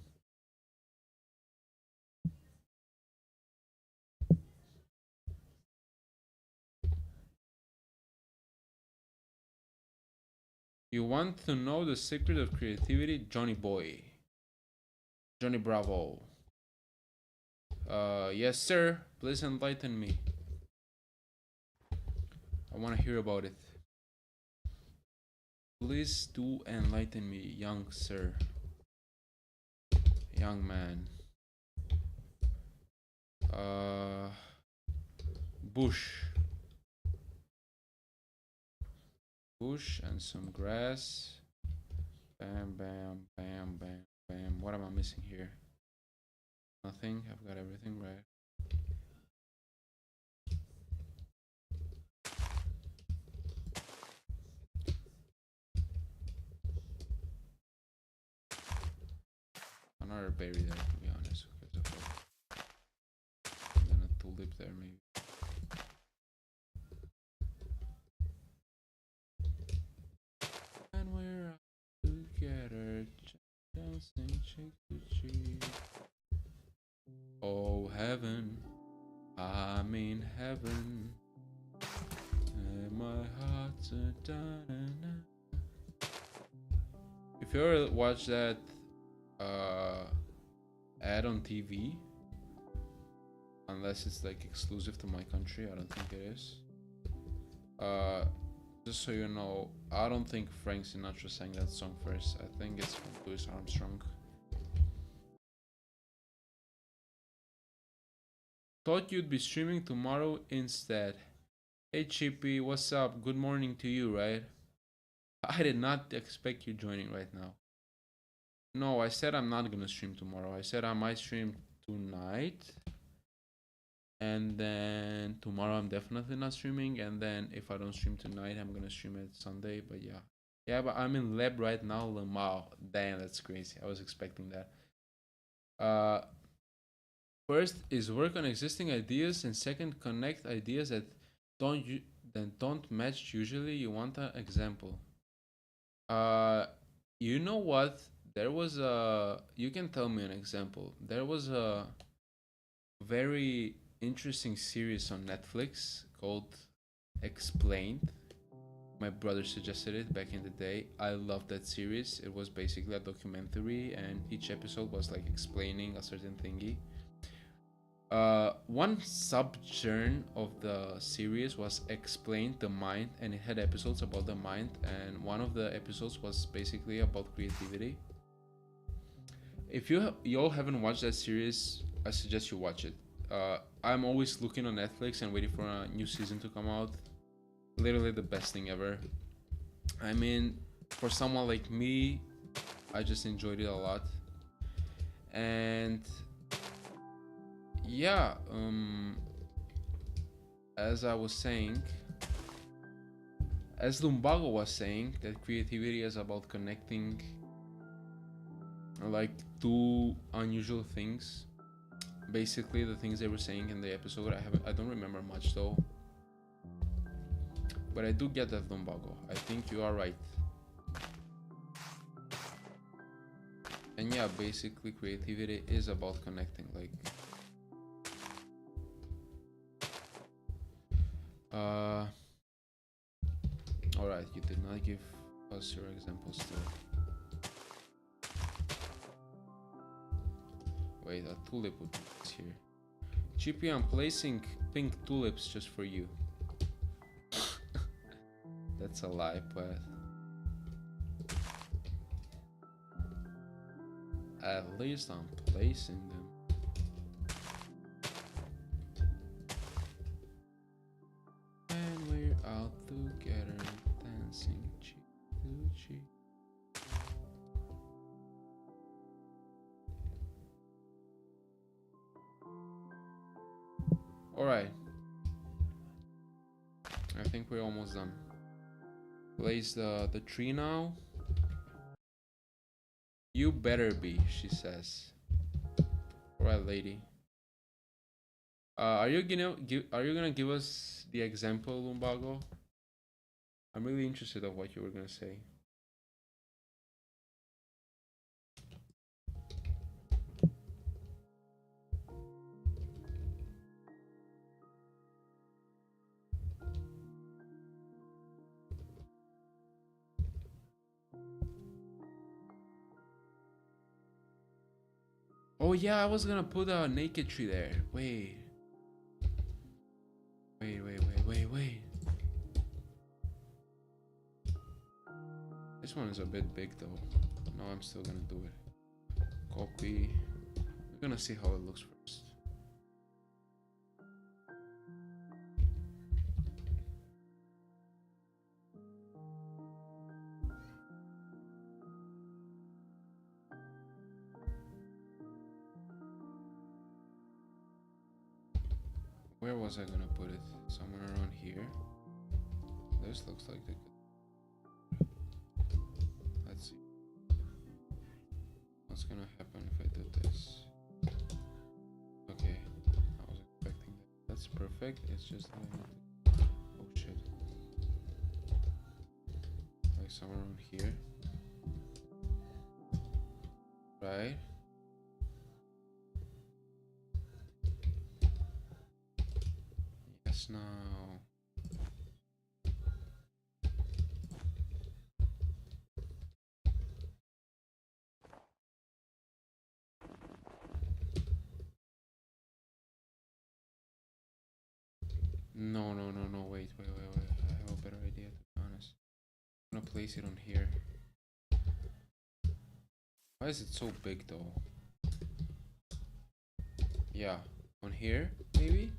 Speaker 1: You want to know the secret of creativity? Johnny Boy. Johnny Bravo. Yes, sir. Please enlighten me. I want to hear about it. Please do enlighten me, young sir. Young man. Bush. Bush and some grass. Bam, bam, bam, bam, bam. What am I missing here? Nothing. I've got everything right. Another berry there, to be honest. And then a tulip there, maybe. And we're together, dancing cheek to cheek. Oh heaven, I'm in heaven, and my heart If you ever watch that ad on TV, unless it's like exclusive to my country, I don't think it is. Just so you know, I don't think Frank Sinatra sang that song first. I think it's from Louis Armstrong. Thought you'd be streaming tomorrow instead. Hey Chippy, what's up? Good morning to you, right? I did not expect you joining right now. No, I said I'm not gonna stream tomorrow. I said I might stream tonight. And then tomorrow I'm definitely not streaming. And then if I don't stream tonight, I'm gonna stream it Sunday. But yeah. Yeah, but I'm in lab right now. Wow, damn, that's crazy. I was expecting that. First is work on existing ideas, and second, connect ideas that don't match usually. You want an example. You know what? There was a. You can tell me an example. There was a very interesting series on Netflix called Explained. My brother suggested it back in the day. I loved that series. It was basically a documentary, and each episode was like explaining a certain thingy. One sub-genre of the series was Explained the Mind, and it had episodes about the mind, and one of the episodes was basically about creativity. If you all haven't watched that series, I suggest you watch it. I'm always looking on Netflix and waiting for a new season to come out. Literally the best thing ever. I mean, for someone like me, I just enjoyed it a lot. And yeah, as I was saying, as Lumbago was saying, that creativity is about connecting like two unusual things. Basically the things they were saying in the episode. I don't remember much though, but I do get that, Lumbago. I think you are right. And yeah, basically creativity is about connecting, like alright, you did not give us your examples still. Wait, a tulip would be here. Chippy, I'm placing pink tulips just for you. That's a lie, but at least I'm placing them. And we're out together, dancing cheek to cheek. Alright. I think we're almost done. Place the tree now. You better be, she says. Alright, lady. Are you gonna give us the example, Lumbago? I'm really interested of what you were gonna say. Oh yeah, I was gonna put a naked tree there. Wait. This one is a bit big though. No, I'm still gonna do it. Copy. We're gonna see how it looks first. Where was I gonna put it? Somewhere around here. This looks like the. Let's see. What's gonna happen if I do this? Okay, I was expecting that. That's perfect. It's just like, oh shit. Like somewhere around here. Right? Yes, now. No, no, no, no. Wait, wait, wait, wait. I have a better idea, to be honest. I'm gonna place it on here. Why is it so big though? Yeah, on here maybe.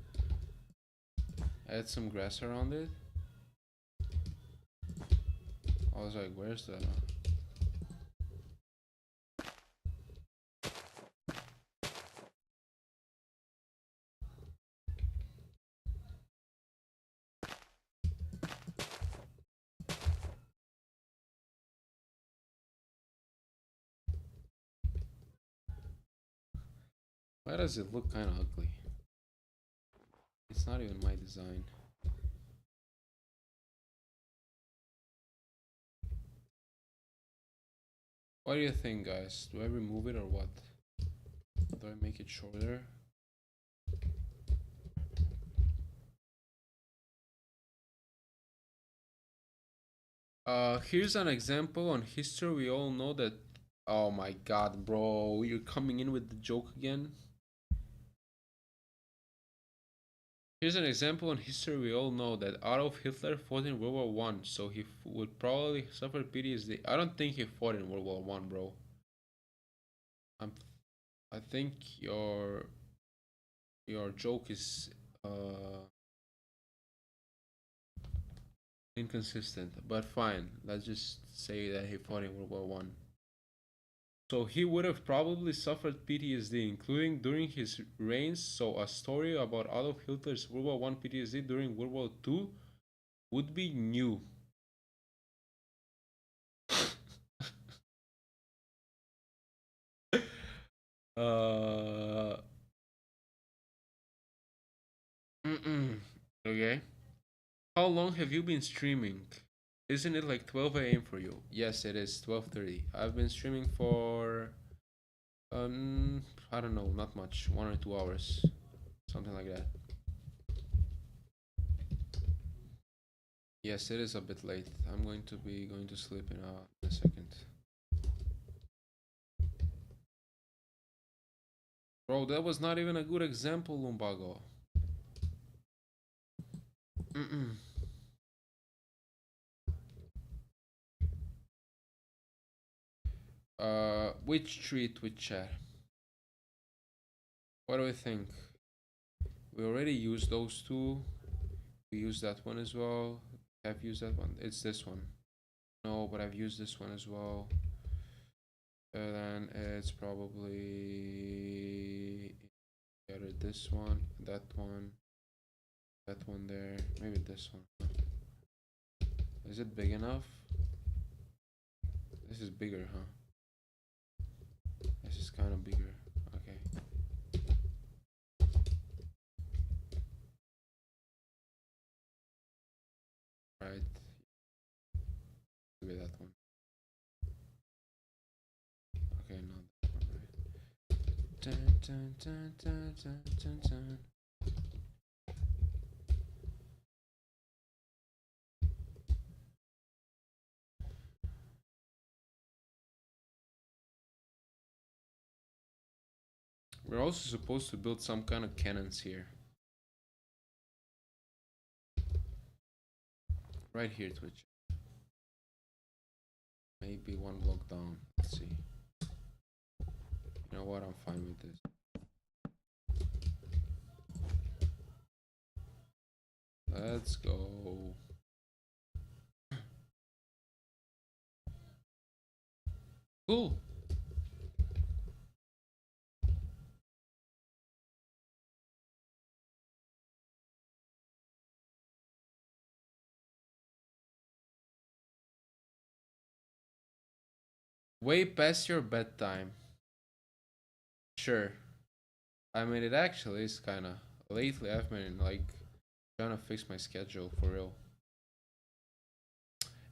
Speaker 1: Add some grass around it. I was like, where's the? Why does it look kind of ugly? It's not even my design. What do you think, guys? Do I remove it or what? Do I make it shorter? Here's an example on history. We all know that. Oh my god, bro, you're coming in with the joke again. Here's an example on history. We all know that Adolf Hitler fought in World War One, so he would probably suffer PTSD. I don't think he fought in World War One, bro. I'm. I think your joke is inconsistent, but fine. Let's just say that he fought in World War One. So he would have probably suffered PTSD, including during his reigns. So a story about Adolf Hitler's World War One PTSD during World War Two would be new. uh. Okay. How long have you been streaming? Isn't it like 12 a.m. for you? Yes, it is 12:30. I've been streaming for I don't know, not much, 1 or 2 hours, something like that. Yes, it is a bit late. I'm going to be going to sleep in a second. Bro, that was not even a good example, Lumbago. Which treat, which chat? What do we think? We already used those two. We used that one as well. I've used that one. It's this one. No, but I've used this one as well. Then it's probably either this one, that one there, maybe this one. Is it big enough? This is bigger, huh? This is kind of bigger. Okay. Right. Maybe that one. Okay, not that one, right? Dun, dun, dun, dun, dun, dun, dun. We're also supposed to build some kind of cannons here. Right here, Twitch. Maybe one block down. Let's see. You know what? I'm fine with this. Let's go. Cool. Way past your bedtime. Sure. I mean, it actually is kind of. Lately, I've been like trying to fix my schedule for real.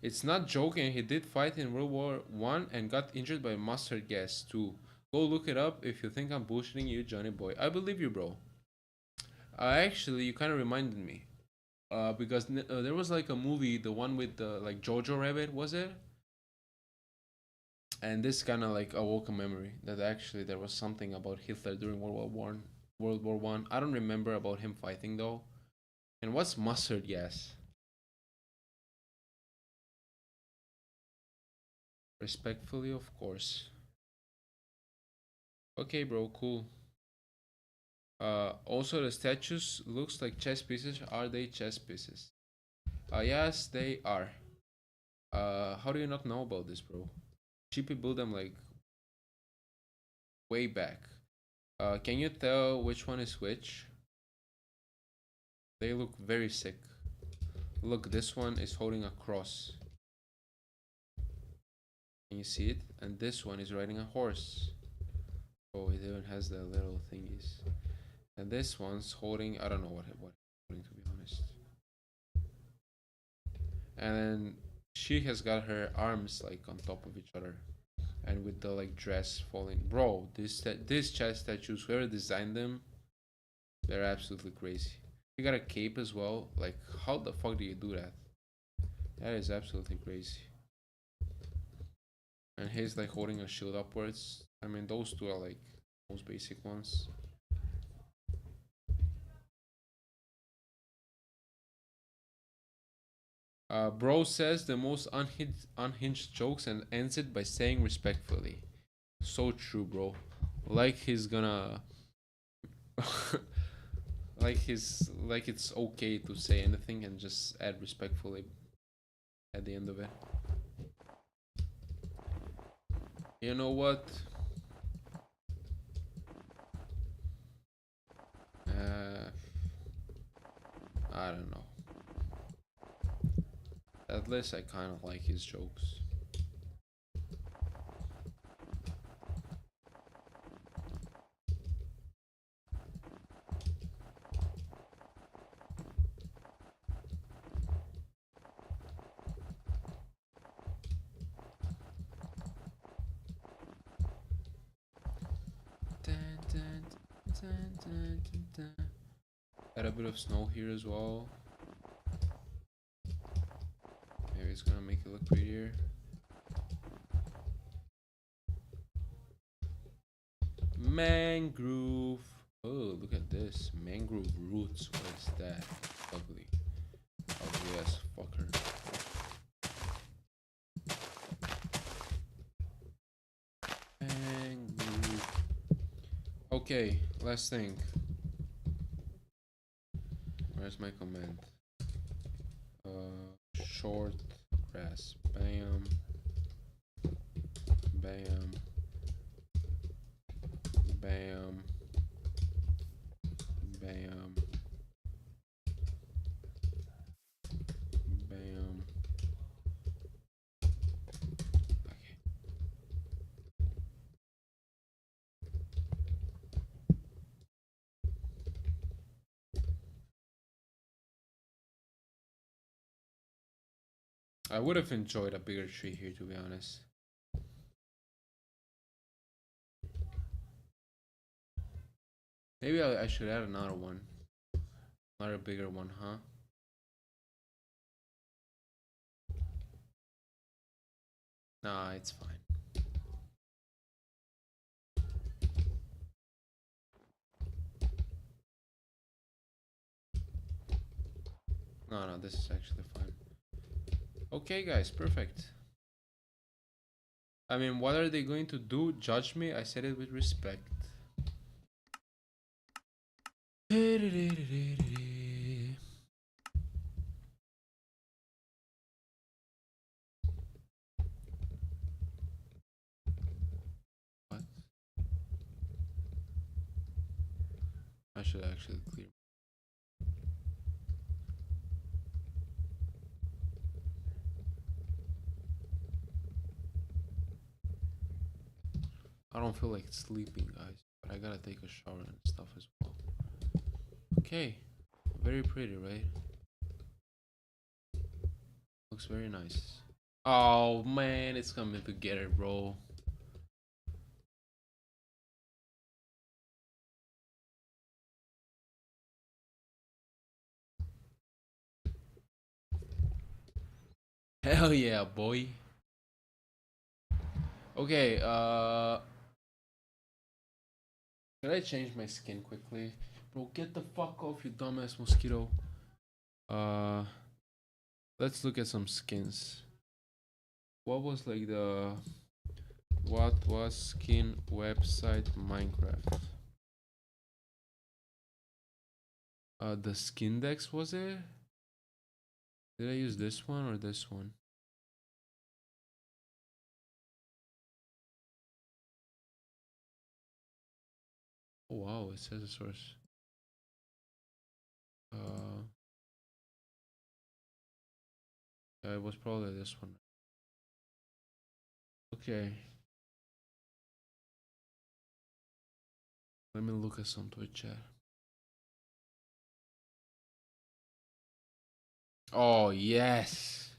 Speaker 1: It's not joking. He did fight in World War One and got injured by mustard gas too. Go look it up if you think I'm bullshitting you, Johnny boy. I believe you, bro. Actually, you kind of reminded me. Because there was like a movie, the one with the like Jojo Rabbit, was it? And this kind of like awoke a memory that actually there was something about Hitler during World War One. World War One. I don't remember about him fighting though. And what's mustard gas? Respectfully, of course. Okay, bro, cool. Also the statues looks like chess pieces. Are they chess pieces? Yes, they are. How do you not know about this, bro? GP built them like way back. Can you tell which one is which? They look very sick. Look, this one is holding a cross. Can you see it? And this one is riding a horse. Oh, it even has the little thingies. And this one's holding, I don't know what holding, to be honest. And then she has got her arms like on top of each other, and with the like dress falling. Bro, this chess statues, whoever designed them, they're absolutely crazy. You got a cape as well. Like, how the fuck do you do that? That is absolutely crazy. And he's like holding a shield upwards. I mean, those two are like most basic ones. Bro says the most unhinged jokes and ends it by saying respectfully. So true, bro. Like he's gonna, like it's okay to say anything and just add respectfully at the end of it. You know what? Uh, I don't know. At least I kind of like his jokes. Add a bit of snow here as well. Maybe it's gonna make it look prettier. Mangrove. Oh, look at this. Mangrove roots. What is that? Ugly. Ugly as fucker. Mangrove. Okay, last thing. Where's my command? Short grass. Bam. Bam. Bam. Bam. Bam. Okay. I would have enjoyed a bigger tree here, to be honest. Maybe I should add another one. Another bigger one, huh? Nah, it's fine. No, this is actually fine. Okay, guys, perfect. I mean, what are they going to do? Judge me? I said it with respect. What? I should actually clear. I don't feel like sleeping, guys, but I gotta take a shower and stuff as well. Okay, very pretty, right? Looks very nice. Oh man, it's coming together, bro. Hell yeah, boy. Okay, can I change my skin quickly? Bro, get the fuck off, you dumbass mosquito. Uh, let's look at some skins. What was like what was skin website Minecraft? The Skindex, was it? Did I use this one or this one? Oh wow, it says a source. Yeah, it was probably this one. Okay. Let me look at some Twitch chat. Oh yes.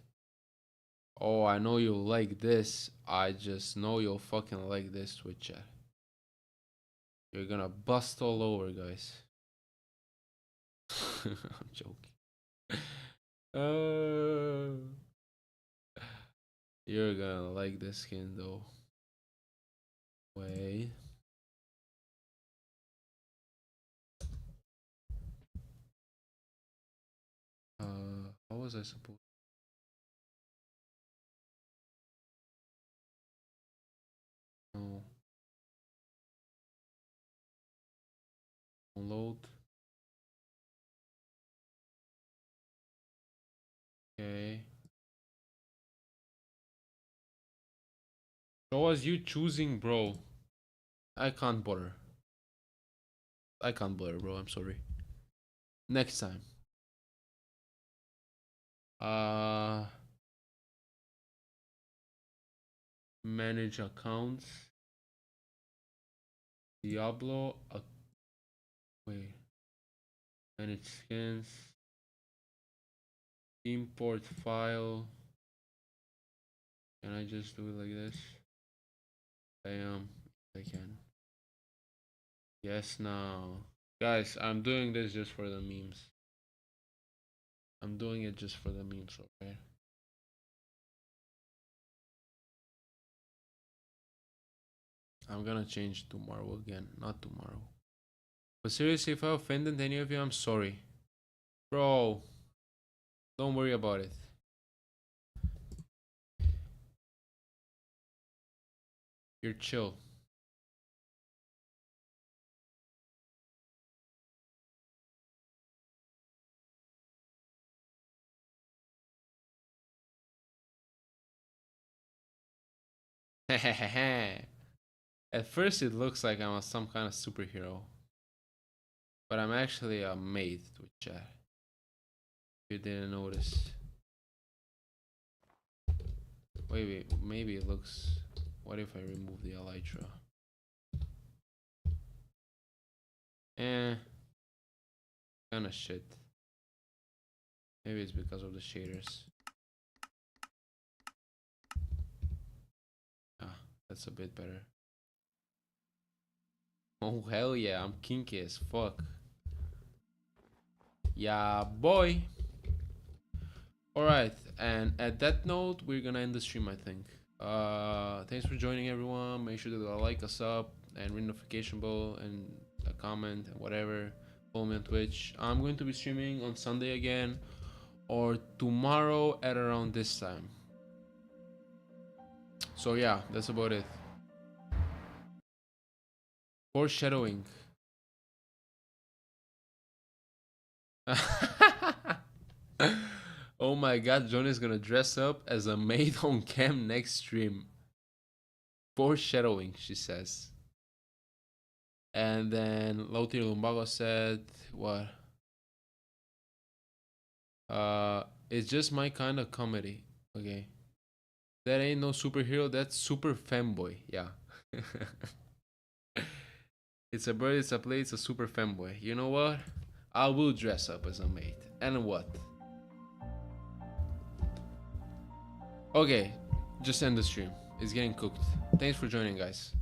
Speaker 1: Oh, I know you'll like this. I just know you'll fucking like this Twitch chat. You're gonna bust all over, guys. I'm joking. You're gonna like this skin though. Wait. How was I supposed? No. Download. Okay. So was you choosing, bro? I can't bother. I can't bother, bro. I'm sorry. Next time. Uh, manage accounts. Diablo. Wait. Manage skins. Import file. Can I just do it like this? Bam. I can. Yes, now. Guys, I'm doing this just for the memes. I'm doing it just for the memes, okay? I'm gonna change tomorrow again, not tomorrow. But seriously, if I offended any of you, I'm sorry. Bro, don't worry about it. You're chill. At first, it looks like I'm some kind of superhero. But I'm actually a maid with chat. You didn't notice. Wait, maybe it looks. What if I remove the elytra? Kinda shit. Maybe it's because of the shaders. Ah, that's a bit better. Oh hell yeah, I'm kinky as fuck. Yeah, boy. Alright, and at that note, we're gonna end the stream, I think. Thanks for joining, everyone. Make sure to like us up and ring notification bell and a comment and whatever. Follow me on Twitch. I'm going to be streaming on Sunday again or tomorrow at around this time. So yeah, that's about it. Foreshadowing. Oh my god, John is gonna dress up as a maid on cam next stream. Foreshadowing, she says. And then Lautir Lumbago said, what? It's just my kind of comedy. Okay. That ain't no superhero, that's super fanboy. Yeah. It's a bird, it's a play, it's a super fanboy. You know what? I will dress up as a maid. And what? Okay, just end the stream. It's getting cooked. Thanks for joining, guys.